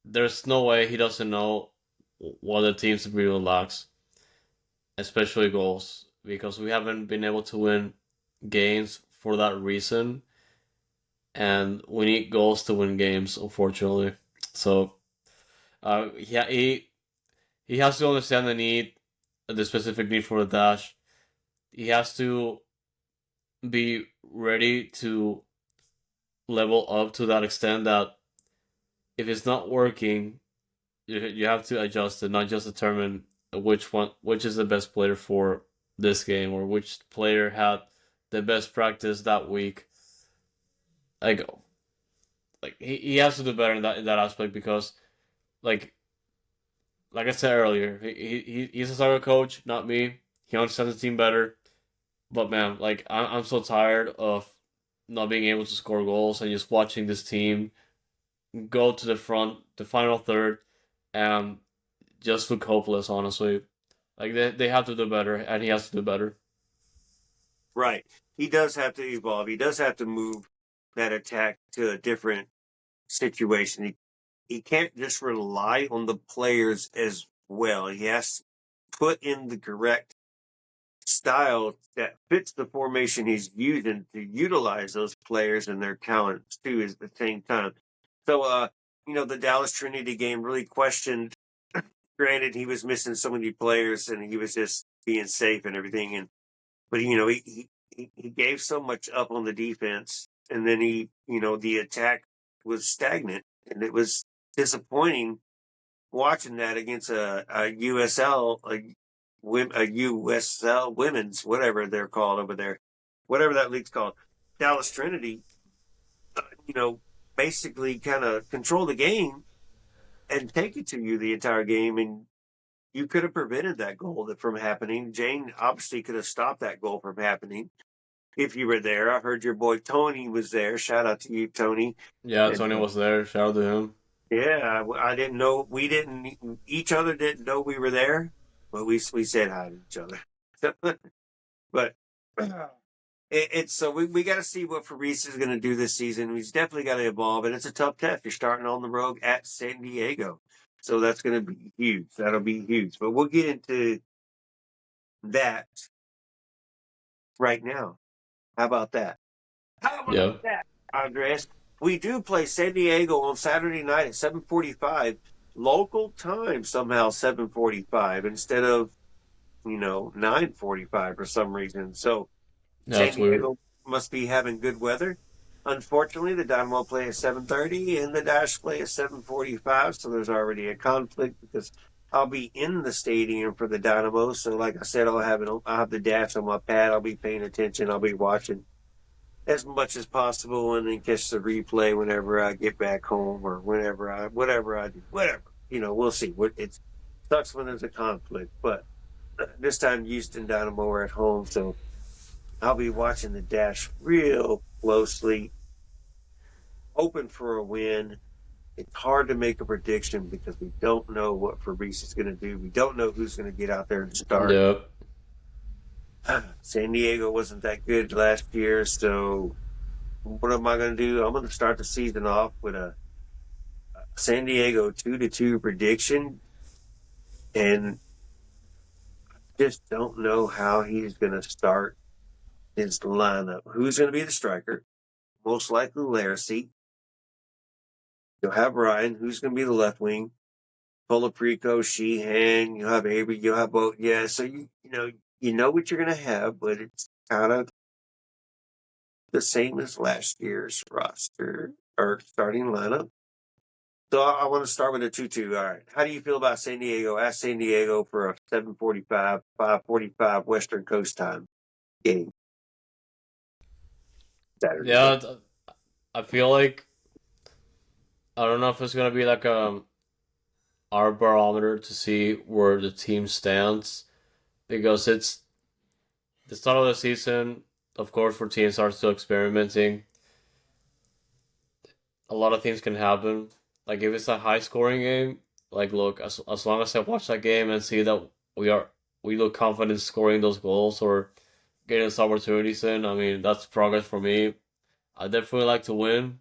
there's no way he doesn't know what the team's really lacks, especially goals, because we haven't been able to win games for that reason, and we need goals to win games, unfortunately. So, yeah, he has to understand the specific need for the dash. He has to be ready to level up to that extent that if it's not working, you have to adjust it, not just determine which is the best player for this game or which player had the best practice that week. Like he has to do better in that aspect because like like I said earlier, he's a soccer coach, not me. He understands the team better. But man, like I'm so tired of not being able to score goals and just watching this team go to the front, the final third, and just look hopeless. Honestly, like they have to do better, and he has to do better. Right. He does have to evolve. He does have to move that attack to a different situation. He can't just rely on the players as well. He has to put in the correct style that fits the formation he's using to utilize those players and their talents too at the same time. So, the Dallas Trinity game really questioned. Granted, he was missing so many players and he was just being safe and everything. But he gave so much up on the defense, and then the attack was stagnant, and it was disappointing watching that against a USL a USL women's whatever they're called over there, whatever that league's called, Dallas Trinity. You know, basically kind of control the game and take it to you the entire game, and you could have prevented that goal from happening. Jane obviously could have stopped that goal from happening if you were there. I heard your boy Tony was there. Shout out to you, Tony. Yeah, And Tony was there. Shout out to him. yeah, I didn't know. We didn't. Each other didn't know we were there, but we said hi to each other. But it's so we got to see what Fabrice is going to do this season. He's definitely got to evolve, and it's a tough test. You're starting on the road at San Diego, so that's going to be huge. That'll be huge. But we'll get into that right now. How about that? How about Yeah. that, Andres? We do play San Diego on Saturday night at 7:45 local time. Somehow 7:45 instead of 9:45 for some reason. So Yeah, San that's weird. Diego must be having good weather. Unfortunately, the Dynamo play at 7:30 and the Dash play at 7:45. So there's already a conflict because I'll be in the stadium for the Dynamo. So like I said, I'll have the Dash on my pad. I'll be paying attention. I'll be watching as much as possible and then catch the replay whenever I get back home or whatever I do, whatever. We'll see. It sucks when there's a conflict, but this time Houston Dynamo are at home, so I'll be watching the Dash real closely, hoping for a win. It's hard to make a prediction because we don't know what Fabrice is going to do. We don't know who's going to get out there and start. Yeah. San Diego wasn't that good last year, so what am I going to do? I'm going to start the season off with a San Diego 2-2 prediction, and just don't know how he's going to start his lineup. Who's going to be the striker? Most likely Laracy. You'll have Ryan. Who's going to be the left wing? Poliprico, Sheehan. You'll have Avery. You'll have both. Yeah, so you know what you're going to have, but it's kind of the same as last year's roster or starting lineup. So I want to start with a 2-2. All right. How do you feel about San Diego? Ask San Diego for a 7:45, 5:45 Western Coast time game Saturday Yeah. night. I feel like I don't know if it's gonna be like our barometer to see where the team stands because it's the start of the season. Of course, for teams are still experimenting. A lot of things can happen. Like if it's a high scoring game, like look, as long as I watch that game and see that we look confident scoring those goals or getting those opportunities in, I mean that's progress for me. I definitely like to win,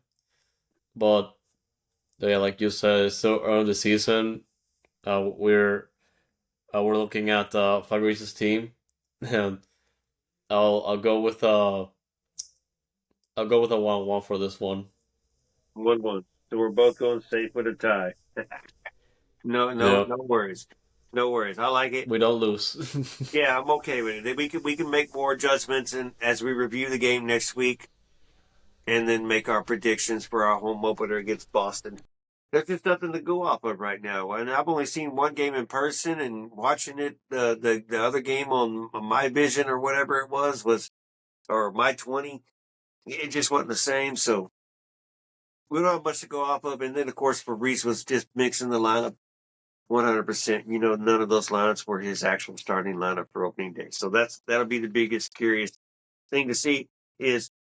but yeah, like you said, it's so early in the season. We're looking at Fabrice's team, and I'll go with I'll go with a 1-1 for this one. 1-1. So we're both going safe with a tie. No, no, Yeah, no worries. No worries. I like it. we don't lose. Yeah, I'm okay with it. We can make more adjustments and as we review the game next week and then make our predictions for our home opener against Boston. There's just nothing to go off of right now. And I've only seen one game in person and watching it the other game on my vision or whatever it was or my 20. It just wasn't the same. So we don't have much to go off of. And then of course Fabrice was just mixing the lineup 100%. None of those lineups were his actual starting lineup for opening day. So that'll be the biggest curious thing to see is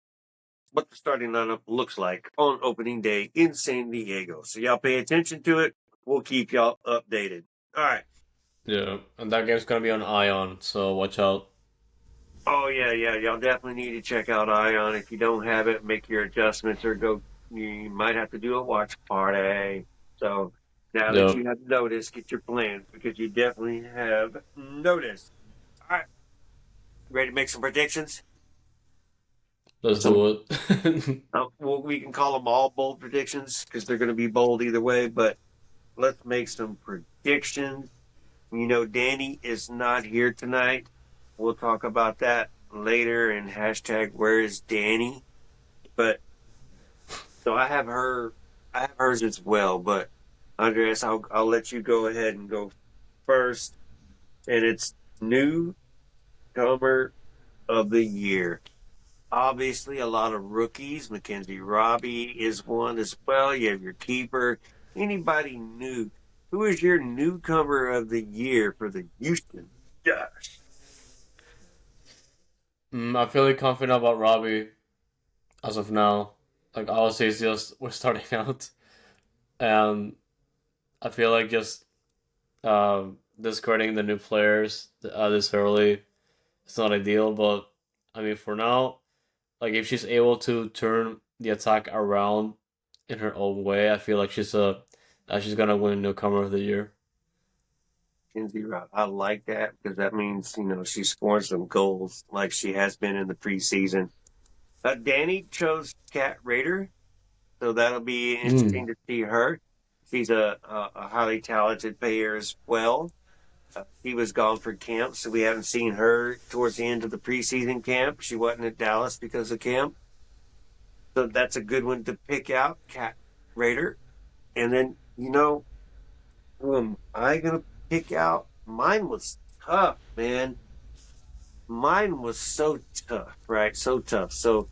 what the starting lineup looks like on opening day in San Diego. So y'all pay attention to it. We'll keep y'all updated. All right. Yeah, and that game's gonna be on Ion, so watch out. Oh yeah, yeah. Y'all definitely need to check out Ion. If you don't have it, make your adjustments or go. You might have to do a watch party. So now that Yeah, you have noticed, get your plans because you definitely have noticed. All right. Ready to make some predictions? let's Some, do it. well, we can call them all bold predictions because they're going to be bold either way. But let's make some predictions. Dani is not here tonight. We'll talk about that later and hashtag where is Dani. But so I have her, I have hers as well. But Andreas, I'll let you go ahead and go first. And it's newcomer of the year. Obviously, a lot of rookies. Mackenzie Robbie is one as well. You have your keeper. Anybody new? Who is your newcomer of the year for the Houston? Yeah. I'm feeling confident about Robbie as of now. Like obviously, it's just we're starting out, and I feel like just discarding the new players this early, it's not ideal. But I mean, for now, like if she's able to turn the attack around in her own way, I feel like she's gonna win newcomer of the year. Mackenzie Robbie. I like that because that means, she's scoring some goals like she has been in the preseason. Dani chose Cat Raider, so that'll be Mm. interesting to see her. She's a highly talented player as well. She was gone for camp, so we haven't seen her towards the end of the preseason camp. She wasn't at Dallas because of camp. So that's a good one to pick out, Cat Raider. And then, who am I going to pick out? Mine was tough, man. Mine was so tough, right? So tough. So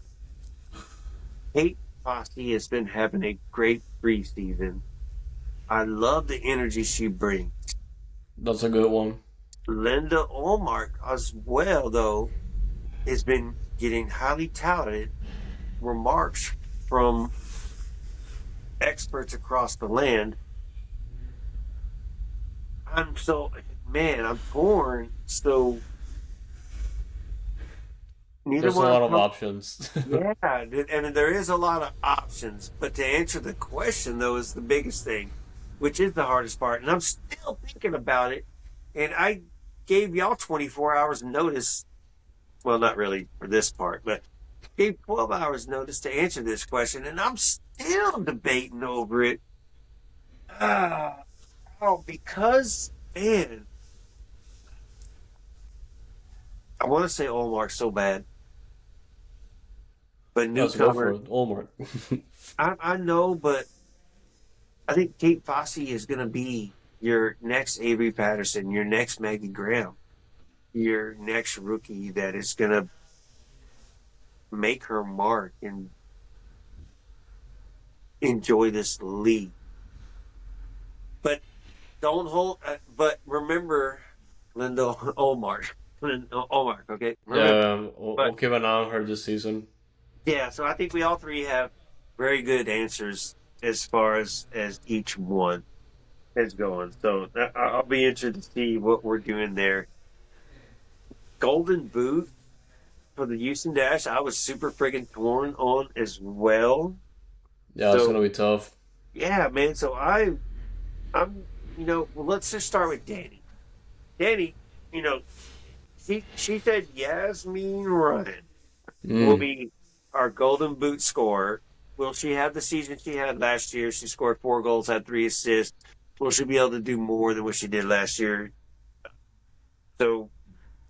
Kate Fossey has been having a great preseason. I love the energy she brings. That's a good one. Linda Olmark as well, though, has been getting highly touted remarks from experts across the land. I'm torn. So neither There's a one lot of of them. options. Yeah, and there is a lot of options. But to answer the question, though, is the biggest thing, which is the hardest part. And I'm still thinking about it. And I gave y'all 24 hours notice. Well, not really for this part, but gave 12 hours notice to answer this question. And I'm still debating over it. Ah, because, man, I want to say Olmark so bad, but Let's go for newcomer, it. Olmark. I know, but I think Kate Fossey is going to be your next Avery Patterson, your next Maggie Graham, your next rookie that is going to make her mark. And enjoy this league. But don't hold. But remember, Linda Omar, Omar. Okay, remember. Yeah, But we'll keep an eye on her this season. yeah, so I think we all three have very good answers as far as each one is going. So I'll be interested to see what we're doing there. Golden Boot for the Houston Dash, I was super friggin' torn on as well. Yeah, it's So gonna be tough. yeah, man. So I'm well, let's just start with Dani. Dani, you know, she said Yasmin Ryan will Mm. be our Golden Boot scorer. Will she have the season she had last year? She scored 4 goals, had 3 assists. Will she be able to do more than what she did last year? So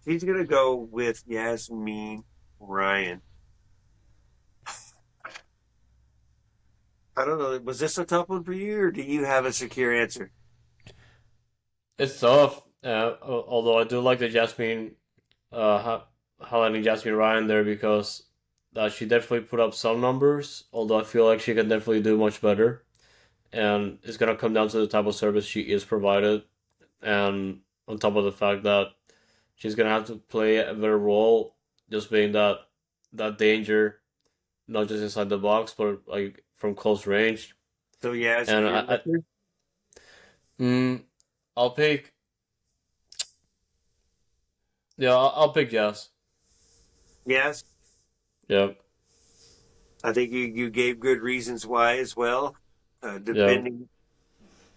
she's gonna go with Yasmin Ryan. I don't know. Was this a tough one for you, or do you have a secure answer? It's tough. Although I do like the Jasmine, highlighting Jasmine Ryan there because she definitely put up some numbers. Although I feel like she can definitely do much better, and it's gonna come down to the type of service she is provided, and on top of the fact that she's gonna have to play a better role, just being that danger, not just inside the box, but like from close range. So Yas And is your answer? mm, I'll pick. Yeah, I'll pick Jazz. Yes. Yeah, I think you gave good reasons why as well. yeah. Depending,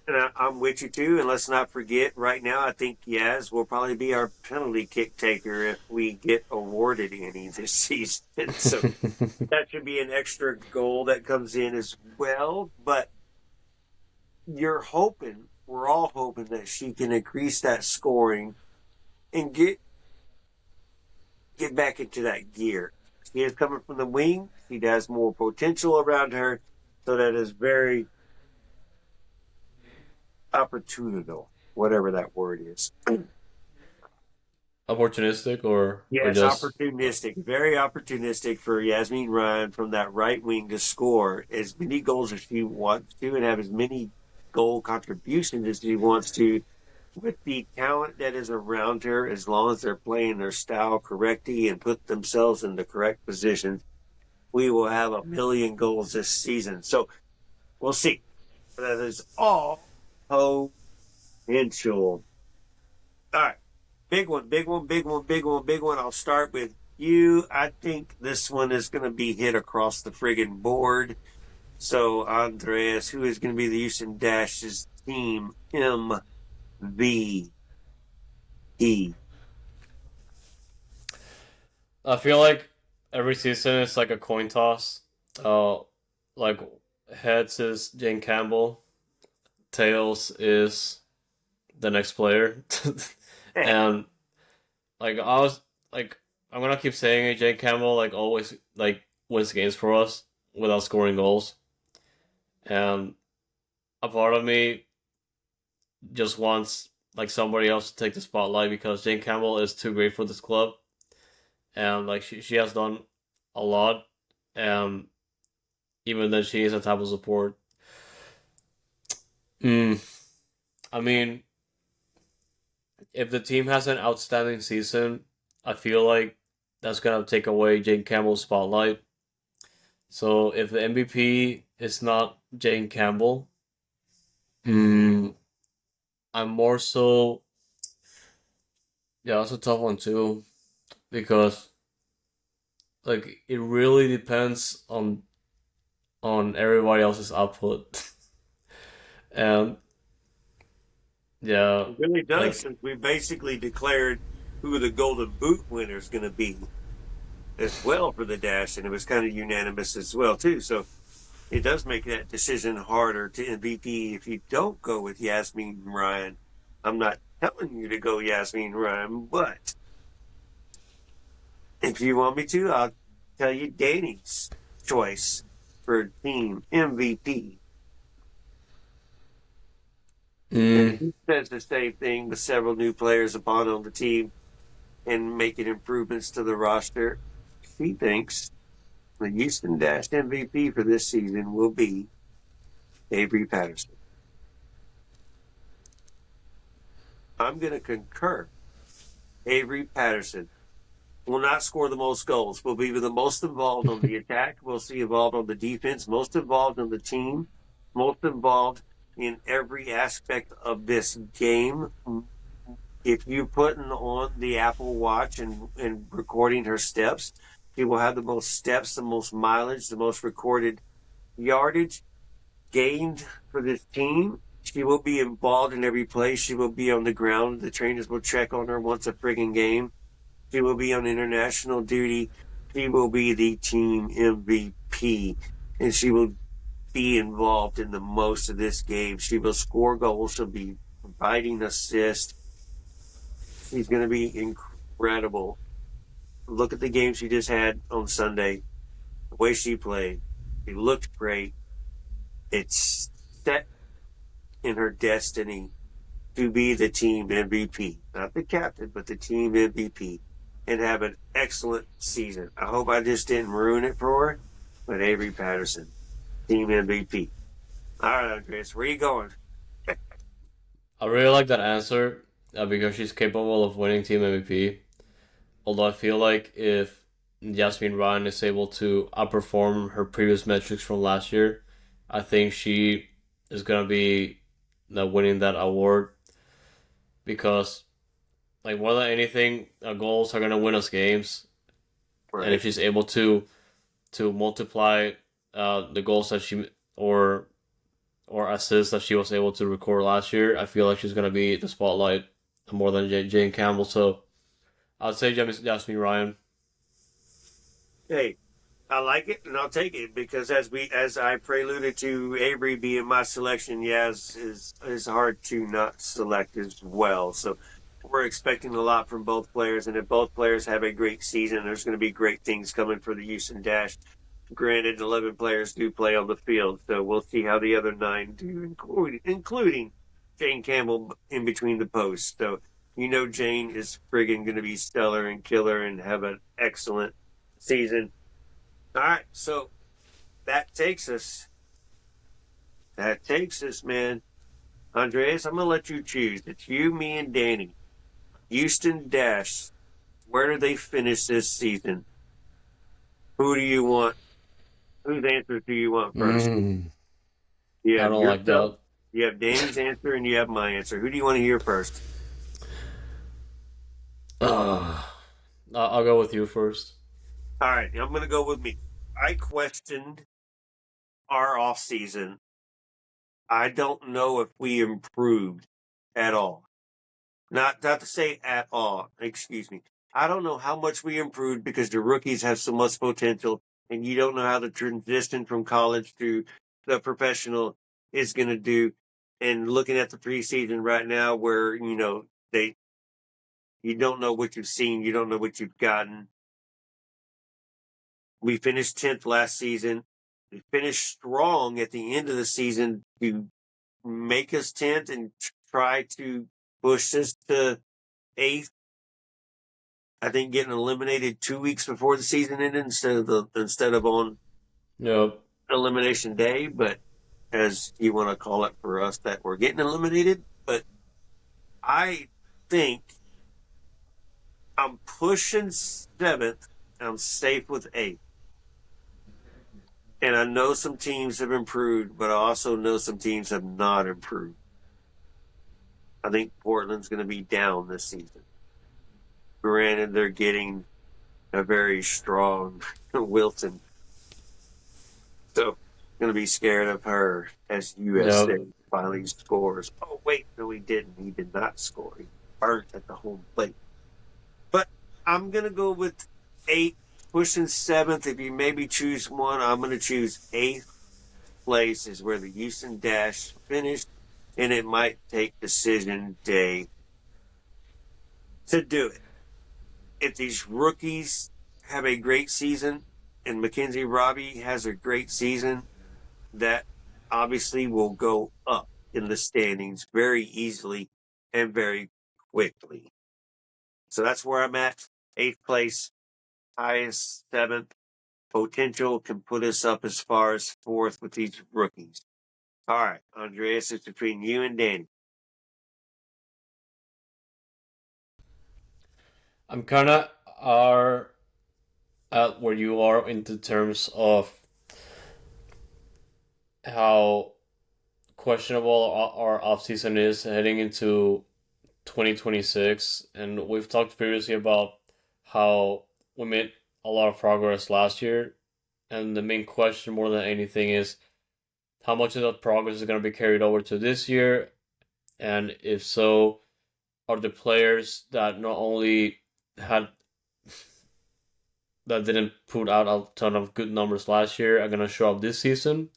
and I'm with you too. And let's not forget, right now, I think Yaz will probably be our penalty kick taker if we get awarded any this season. So that should be an extra goal that comes in as well. But we're all hoping that she can increase that scoring and get back into that gear. She is coming from the wing. She has more potential around her. So that is very opportunal, whatever that word is. Opportunistic or Yes, just opportunistic. Very opportunistic for Yasmin Ryan from that right wing to score as many goals as she wants to and have as many goal contributions as she wants to with the talent that is around her, as long as they're playing their style correctly and put themselves in the correct positions, we will have a million goals this season. So we'll see. That is all potential. All right. Big one, big one, big one, big one, big one. I'll start with you. I think this one is going to be hit across the friggin' board. So, Andreas, who is going to be the Houston Dash's team MVP? I feel like every season it's like a coin toss. Like heads is Jane Campbell, tails is the next player, and like I was like I'm gonna keep saying it. Jane Campbell like always like wins games for us without scoring goals, and a part of me just wants like somebody else to take the spotlight because Jane Campbell is too great for this club, and like she has done a lot, and even then she is a type of support. Mm, I mean, if the team has an outstanding season, I feel like that's gonna take away Jane Campbell's spotlight. So if the MVP is not Jane Campbell, mm, I'm more so yeah, that's a tough one too because like it really depends on everybody else's output. And yeah, It really does, like since we basically declared who the Golden Boot winner is going to be as well for the Dash, and it was kind of unanimous as well too. So it does make that decision harder to MVP if you don't go with Yasmin Ryan. I'm not telling you to go Yasmin Ryan, but if you want me to, I'll tell you Dani's choice for team MVP. And mm, he says the same thing with several new players upon on the team and making improvements to the roster. He thinks the Houston Dash MVP for this season will be Avery Patterson. I'm going to concur. Avery Patterson will not score the most goals, will be the most involved on the attack, will see involved on the defense, most involved on the team, most involved in every aspect of this game. If you putting on the Apple Watch and recording her steps, she will have the most steps, the most mileage, the most recorded yardage gained for this team. She will be involved in every play. She will be on the ground. The trainers will check on her once a friggin' game. She will be on international duty. She will be the team MVP. And she will be involved in the most of this game. She will score goals. She'll be providing assists. She's going to be incredible. Look at the game she just had on Sunday. The way she played. She looked great. It's set in her destiny to be the team MVP. Not the captain, but the team MVP. And have an excellent season. I hope I just didn't ruin it for her. But Avery Patterson, team MVP. All right, Andreas, where are you going? I really like that answer because she's capable of winning team MVP. Although I feel like if Jasmine Ryan is able to outperform her previous metrics from last year, I think she is gonna be winning that award because, like, more than anything, goals are gonna win us games, and if Right. she's able to multiply the goals that she or assists that she was able to record last year, I feel like she's gonna be the spotlight more than Jane Campbell. So I'd say Jasmine Ryan. Hey, I like it and I'll take it because as I preluded to Avery being my selection, yes, is hard to not select as well. So we're expecting a lot from both players, and if both players have a great season, there's going to be great things coming for the Houston Dash. Granted, 11 players do play on the field, so we'll see how the other 9 do, including Jane Campbell in between the posts. So Jane is friggin' going to be stellar and killer and have an excellent season. All right, so that takes us. That takes us, man. Andreas, I'm gonna let you choose. It's you, me, and Dani. Houston Dash. Where do they finish this season? Who do you want? Whose answer do you want first? Mm, You I have don't like yourself. that. You have Dani's answer, and you have my answer. Who do you want to hear first? I'll go with you first. All right, I'm gonna go with me. I questioned our off season. I don't know if we improved at all. Not to say at all. Excuse me. I don't know how much we improved because the rookies have so much potential, and you don't know how the transition from college to the professional is going to do. And looking at the preseason right now, where you don't know what you've seen, you don't know what you've gotten. We finished 10th last season. We finished strong at the end of the season to make us 10th and try to push us to 8th. I think getting eliminated 2 weeks before the season ended instead of on Yep. elimination day, but as you want to call it for us that we're getting eliminated. But I think I'm pushing 7th. I'm safe with 8th. And I know some teams have improved, but I also know some teams have not improved. I think Portland's going to be down this season. Granted, they're getting a very strong Wilson. So, going to be scared of her as USA Yep. finally scores. Oh, wait, no, he didn't. He did not score. He burnt at the home plate. But I'm going to go with 8, pushing 7th. If you maybe choose one, I'm going to choose 8th place is where the Houston Dash finished, and it might take decision day to do it. If these rookies have a great season and Mackenzie Robbie has a great season, that obviously will go up in the standings very easily and very quickly. So that's where I'm at. 8th place, highest 7th. Potential can put us up as far as 4th with these rookies. All right, Andreas, it's between you and Dani. I'm kind of are at where you are in the terms of how questionable our offseason is heading into 2026. And we've talked previously about how we made a lot of progress last year. And the main question, more than anything, is how much of that progress is going to be carried over to this year? And if so, are the players that not only had that didn't put out a ton of good numbers last year are going to show up this season?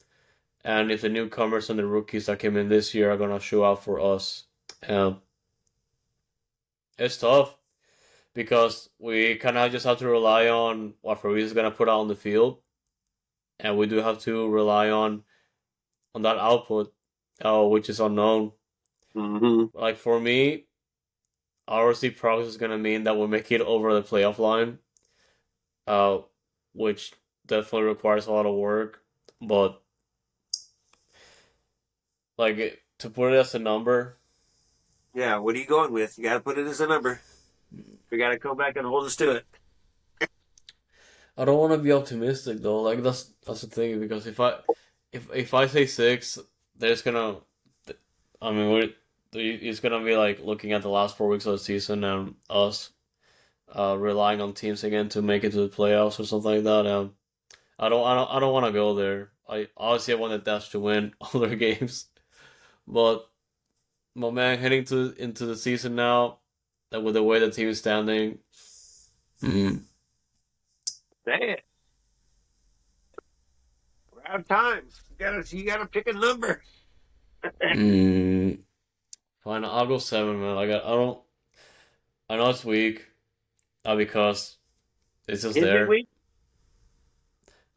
And if the newcomers and the rookies that came in this year are going to show up for us? Um, it's tough because we kind of just have to rely on what Farid is going to put out on the field, and we do have to rely on that output, which is unknown. Mm-hmm. Like for me, obviously progress is going to mean that we make it over the playoff line, uh, which definitely requires a lot of work. But like to put it as a number, Yeah, what are you going with? You got to put it as a number. We got to come back and hold us to it. I don't want to be optimistic though. Like that's the thing because if I say six, there's gonna, I mean, it's gonna be like looking at the last 4 weeks of the season and us relying on teams again to make it to the playoffs or something like that. I don't want to go there. I obviously I want the Dash to win all their games, but my man heading to into the season now, that with the way the team is standing, mm, Say it. We're out of time. You gotta pick a number. mm, fine, I'll go seven, man. Like I don't, I know it's weak, because it's just Is it there. week?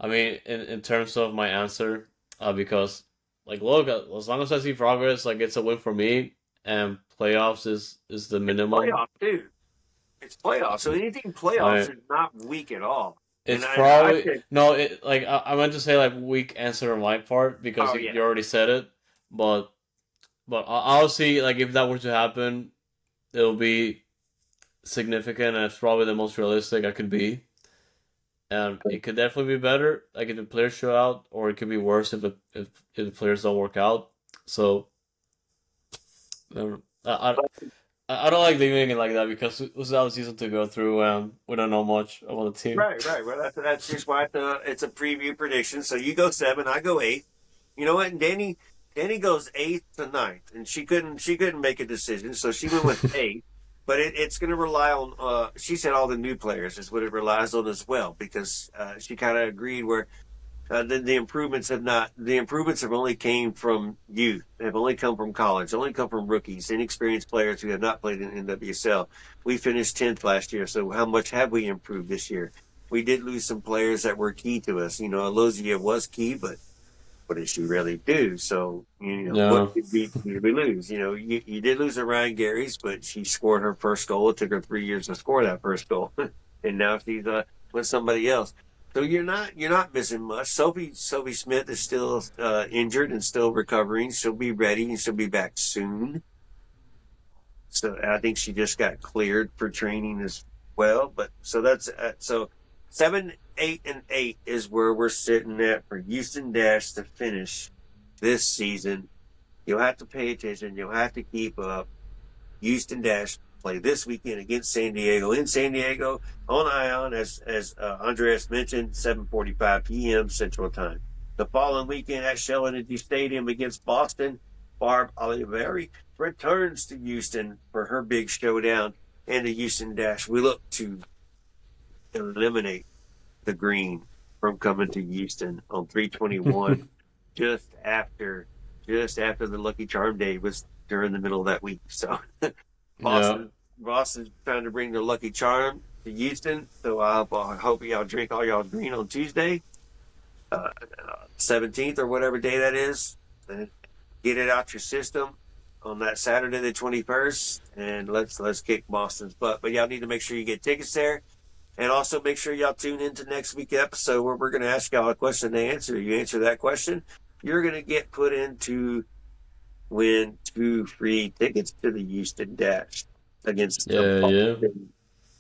I mean, in terms of my answer, because like look, as long as I see progress, like it's a win for me, and playoffs is the It's minimum. playoff, too. It's playoffs. So anything I playoffs is not weak at all. And It's I probably said, no. It like I meant to say like weak answer on my part because oh you yeah, already said it, but I'll see like if that were to happen, it'll be significant and it's probably the most realistic I could be. And it could definitely be better, like if the players show out, or it could be worse if the players don't work out. So I don't like leaving it like that because it was our season to go through. We don't know much about the team. right. Well, that's just why it's a preview prediction. So you go seven, I go eight. You know what? And Danny goes eighth to ninth, and she couldn't make a decision, so she went with eight. But it's going to rely on. She said all the new players is what it relies on as well because she kind of agreed where the improvements have only came from youth. They've only come from college, only come from rookies, inexperienced players who have not played in NWSL. We finished 10th last year, so how much have we improved this year? We did lose some players that were key to us. You know, Alozia was key, but what did she really do? So, what Yeah, did we lose? You did lose a Ryan Garys, but she scored her first goal. It took her 3 years to score that first goal. And now she's with somebody else. So you're not missing much. Sophie Smith is still injured and still recovering. She'll be ready and she'll be back soon. So I think she just got cleared for training as well. But so that's so 7, 8, and 8 is where we're sitting at for Houston Dash to finish this season. You'll have to pay attention. You'll have to keep up. Houston Dash play this weekend against San Diego in San Diego on Ion, as Andreas mentioned, 7:45 p.m. Central Time. The following weekend at Shell Energy Stadium against Boston, Barb Oliveri returns to Houston for her big showdown and the Houston Dash. We look to eliminate the green from coming to Houston on 321 just after just after the Lucky Charm Day was during the middle of that week. So yeah. Boston's trying to bring their Lucky Charm to Houston. So I hope y'all drink all y'all green on Tuesday, 17th or whatever day that is. And get it out your system on that Saturday the 21st, and let's kick Boston's butt. But y'all need to make sure you get tickets there. And also make sure y'all tune into next week's episode where we're going to ask y'all a question to answer. You answer that question, you're going to get put into win 2 free tickets to the Houston Dash against the Yeah, yeah. Boston,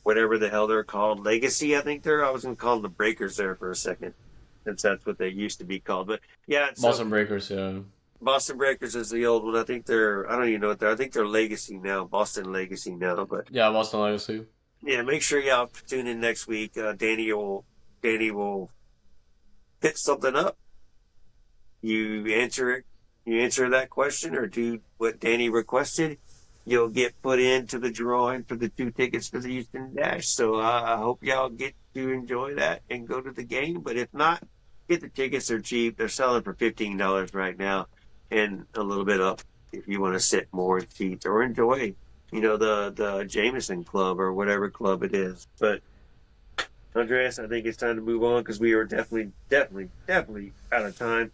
whatever the hell they're called. Legacy, I think they're. I was going to call them the Breakers there for a second, since that's what they used to be called. But yeah, so Boston Breakers, yeah. Boston Breakers is the old one. I think they're. I don't even know what they're. I think they're Legacy now. Boston Legacy now. But Yeah, Boston Legacy. yeah, make sure y'all tune in next week. Danny will hit something up. You answer it. You answer that question or do what Danny requested. You'll get put into the drawing for the 2 tickets for the Houston Dash. So I hope y'all get to enjoy that and go to the game. But if not, get the tickets. They're cheap. They're selling for $15 right now, and a little bit up if you want to sit more in seats or enjoy, the Jameson Club or whatever club it is. But Andreas, I think it's time to move on because we are definitely out of time.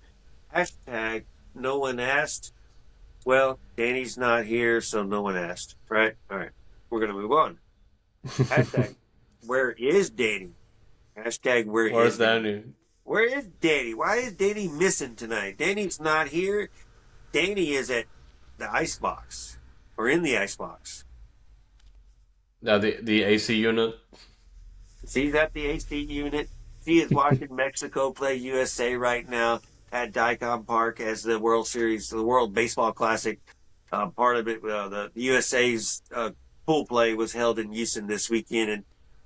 Hashtag no one asked. Well, Danny's not here, so no one asked. Right? All right. We're going to move on. Hashtag where is Danny? Hashtag where Where's is Danny? Dani? Where is Danny? Why is Danny missing tonight? Danny's not here. Danny is at the icebox or in the icebox. Yeah, the AC unit. She's at the AC unit. She is watching Mexico play USA right now at Daikon Park as the World Series, the World Baseball Classic. Part of it, the USA's pool play was held in Houston this weekend,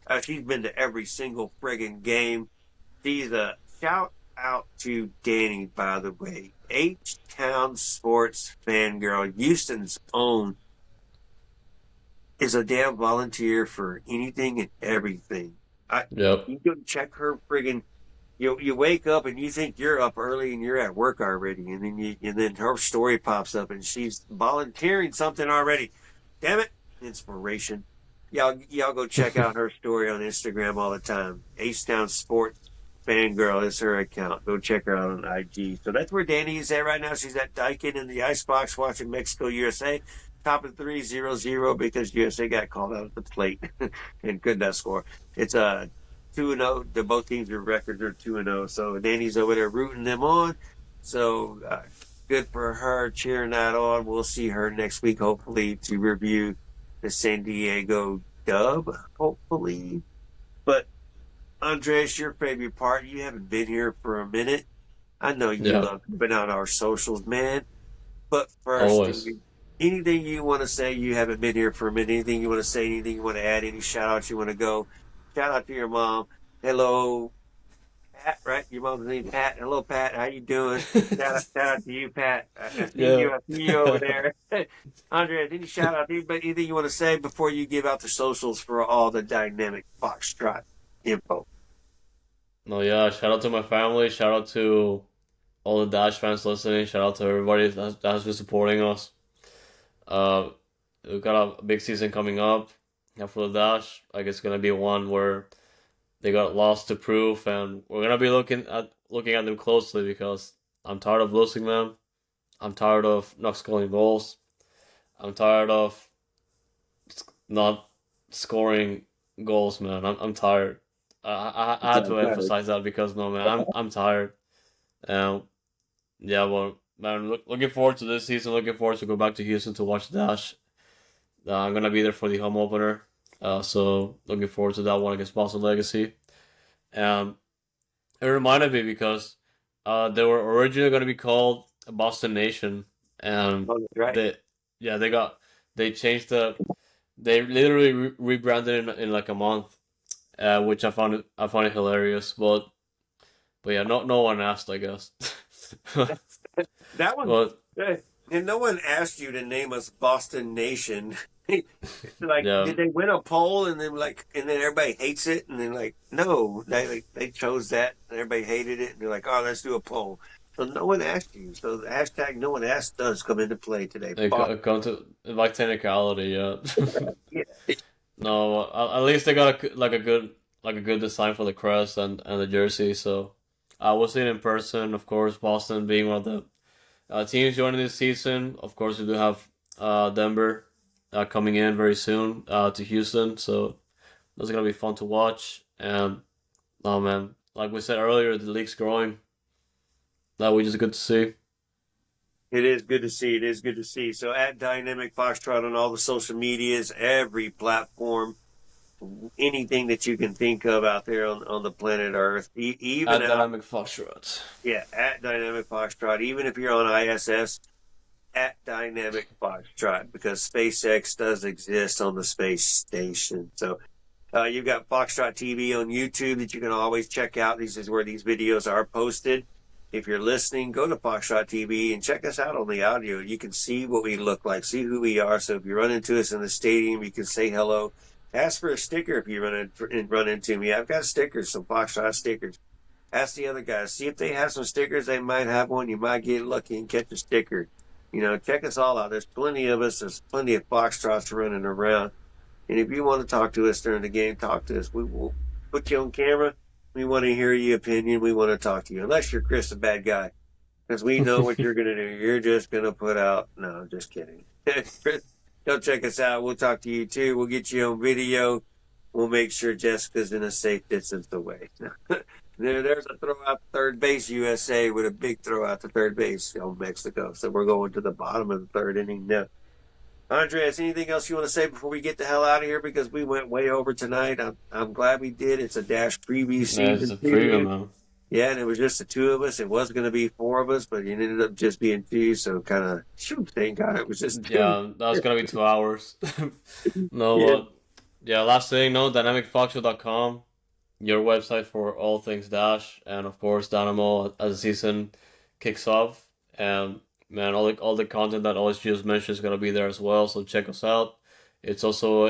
and she's been to every single friggin' game. She's a shout out to Dani, by the way. H Town Sports fangirl, Houston's own, is a damn volunteer for anything and everything. Yep. You go check her friggin'. You wake up and you think you're up early and you're at work already, and then her story pops up and she's volunteering something already. Damn it, inspiration. Y'all go check out her story on Instagram all the time. H-Town Sports Fangirl is her account. Go check her out on IG. So that's where Danny is at right now. She's at Daikin in the icebox watching Mexico USA. Top of 3-0-0 because USA got called out at the plate and could not score. It's a 2-0. The both teams' records are 2-0. So Danny's over there rooting them on. So good for her, cheering that on. We'll see her next week, hopefully, to review the San Diego dub, hopefully. But Andres, your favorite part, you haven't been here for a minute. I know you Yeah. love keeping out our socials, man. But first, Always. anything you want to say, you haven't been here for a minute. Anything you want to say, anything you want to add, any shout outs you want to go. Shout out to your mom. Hello, Pat, right? Your mom's name Pat. Hello, Pat. How you doing? Shout out to you, Pat. I see Yeah. you. I see you over there. Andrea, any shout out? Anything you want to say before you give out the socials for all the dynamic Foxtrot info? No, yeah. Shout out to my family. Shout out to all the Dash fans listening. Shout out to everybody that has been supporting us. Uh, we've got a big season coming up. Yeah, for the Dash, like it's gonna be one where they got lost to prove, and we're gonna be looking at them closely because I'm tired of losing them. I'm tired of not scoring goals. I'm tired of not scoring goals, man. I'm tired. I had to emphasize that because no, man, I'm tired. Um, yeah, well, man, looking forward to this season. Looking forward to go back to Houston to watch Dash. I'm gonna be there for the home opener. So looking forward to that one against Boston Legacy. Um, it reminded me because they were originally gonna be called Boston Nation, and Oh, that's right. they yeah they changed they literally rebranded in like a month, which I found it hilarious. But yeah, no one asked, I guess. That one, But and no one asked you to name us Boston Nation. Like, yeah, did they win a poll and then everybody hates it, and then no, they chose that, and everybody hated it, and they're like, oh, let's do a poll. So no one asked you. So the hashtag no one asked does come into play today. it come to like technicality, yeah. Yeah. No, at least they got a good design for the crest and the jersey. So I will see it in person. Of course, Boston being one of the teams joining this season. Of course, we do have Denver coming in very soon to Houston. So that's gonna be fun to watch. And oh man, like we said earlier, the league's growing. which is good to see. It is good to see. It is good to see. So at Dynamic Foxtrot on all the social medias, every platform, anything that you can think of out there on the planet Earth, even At out, Dynamic Foxtrot. yeah, at Dynamic Foxtrot, even if you're on ISS, at Dynamic Foxtrot, because SpaceX does exist on the space station. So you've got Foxtrot TV on YouTube that you can always check out. This is where these videos are posted. If you're listening, go to Foxtrot TV and check us out on the audio. You can see what we look like, see who we are. So if you run into us in the stadium, you can say hello. Ask for a sticker if you run into me. I've got stickers, some Foxtrot stickers. Ask the other guys. See if they have some stickers. They might have one. You might get lucky and catch a sticker. Check us all out. There's plenty of us. There's plenty of Foxtrots running around. And if you want to talk to us during the game, talk to us. We will put you on camera. We want to hear your opinion. We want to talk to you. Unless you're Chris, a bad guy. Because we know what you're going to do. You're just going to put out. No, just kidding. Chris, go check us out. We'll talk to you too. We'll get you on video. We'll make sure Jessica's in a safe distance away. There's a throw out to third base, USA, with a big throw out to third base on Mexico. So we're going to the bottom of the third inning now. Andreas, anything else you want to say before we get the hell out of here? Because we went way over tonight. I'm glad we did. It's a Dash preview season. Yeah, it's a preview, man. Yeah, and it was just the two of us. It was going to be four of us, but it ended up just being two. So kind of, thank God it was just two. Yeah, that was going to be 2 hours. No, Yeah. yeah, last thing, no, dynamicfoxtrot.com, your website for all things Dash, and of course, Dynamo as the season kicks off. And man, all the content that always just mentioned is gonna be there as well. So check us out. It's also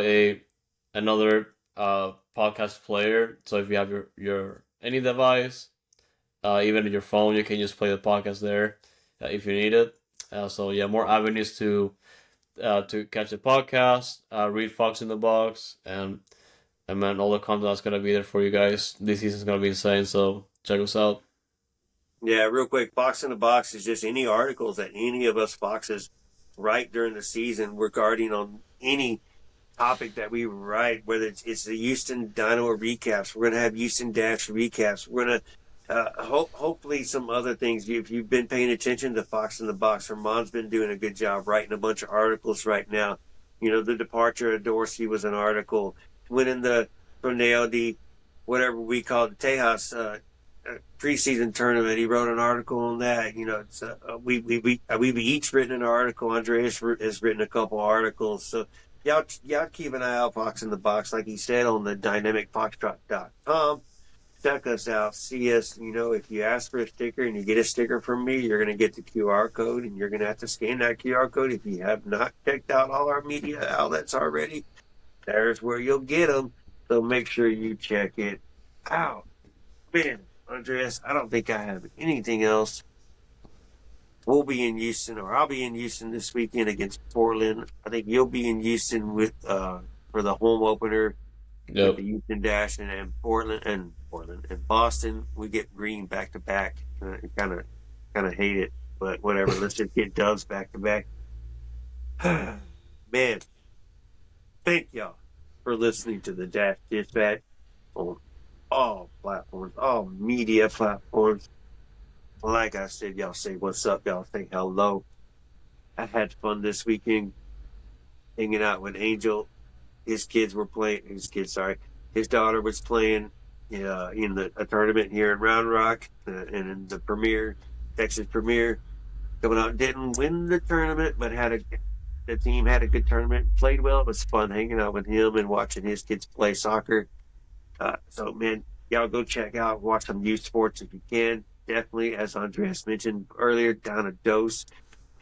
another podcast player. So if you have your any device, even your phone, you can just play the podcast there if you need it. So yeah, more avenues to catch the podcast, read Fox in the Box, and man, all the content that's gonna be there for you guys. This season's gonna be insane. So check us out. Yeah, real quick, Fox in the Box is just any articles that any of us Foxes write during the season regarding on any topic that we write, whether it's the Houston Dynamo recaps. We're going to have Houston Dash recaps. We're going to hopefully some other things. If you've been paying attention to Fox in the Box, Herman's been doing a good job writing a bunch of articles right now. The departure of Dorsey was an article. Winning the torneo, whatever we call it, Tejas preseason tournament. He wrote an article on that. We've each written an article. Andreas has written a couple articles. So y'all keep an eye out, Fox in the Box, like he said, on the dynamicfoxtrot.com. Check us out. See us. If you ask for a sticker and you get a sticker from me, you're going to get the QR code, and you're going to have to scan that QR code. If you have not checked out all our media outlets already, there's where you'll get them. So make sure you check it out. Man, Andreas, I don't think I have anything else. We'll be in Houston, or I'll be in Houston this weekend against Portland. I think you'll be in Houston with for the home opener with the Houston Dash, and Portland and Boston. We get green back to back. Kind of hate it, but whatever. Let's just get dubs back to back. Man, thank y'all for listening to the Dash Dispatch on all platforms, all media platforms. Like I said, y'all say what's up, y'all say hello. I had fun this weekend hanging out with Angel. His daughter was playing in a tournament here in Round Rock, and in the Texas Premier, coming out. Didn't win the tournament, but the team had a good tournament, played well. It was fun hanging out with him and watching his kids play soccer. So, man, y'all go check out, watch some youth sports if you can. Definitely, as Andreas mentioned earlier, down a dose.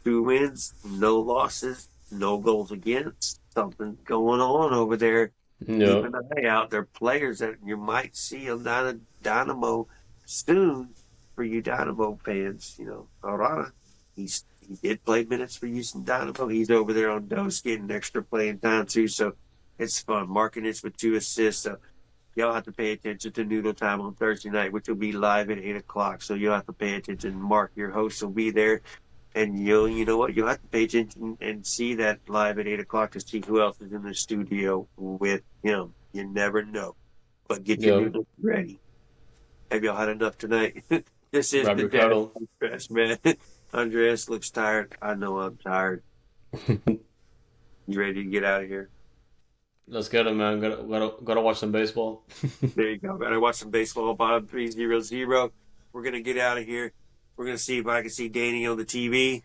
2 wins, no losses, no goals against. Something going on over there. Yep. Keep an eye out. There are players that you might see on Dynamo soon for you Dynamo fans. Arana, he did play minutes for Houston Dynamo. He's over there on dose getting extra playing time too. So it's fun. Markinich with 2 assists. So y'all have to pay attention to Noodle Time on Thursday night, which will be live at 8 o'clock. So you'll have to pay attention. Mark, your host, will be there. And you know what? You'll have to pay attention and see that live at 8 o'clock to see who else is in the studio with him. You never know. But get your noodles ready. Have y'all had enough tonight? This is Grab the your Dash cuddle. Dispatch, man. Andreas looks tired. I know I'm tired. You ready to get out of here? Let's get it, man. Gotta watch some baseball. There you go. Gotta watch some baseball. Bottom 3-0-0. We're gonna get out of here. We're gonna see if I can see Dani on the TV.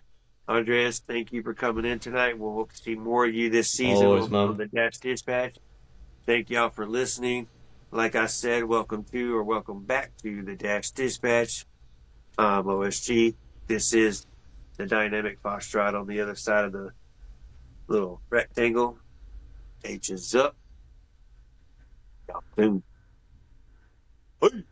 Andreas, thank you for coming in tonight. We'll hope to see more of you this season Always, on man. the Dash Dispatch. Thank y'all for listening. Like I said, welcome to or welcome back to the Dash Dispatch. I'm OSG. This is the dynamic Foxtrot on the other side of the little rectangle. H is up. Y'all soon. Hey.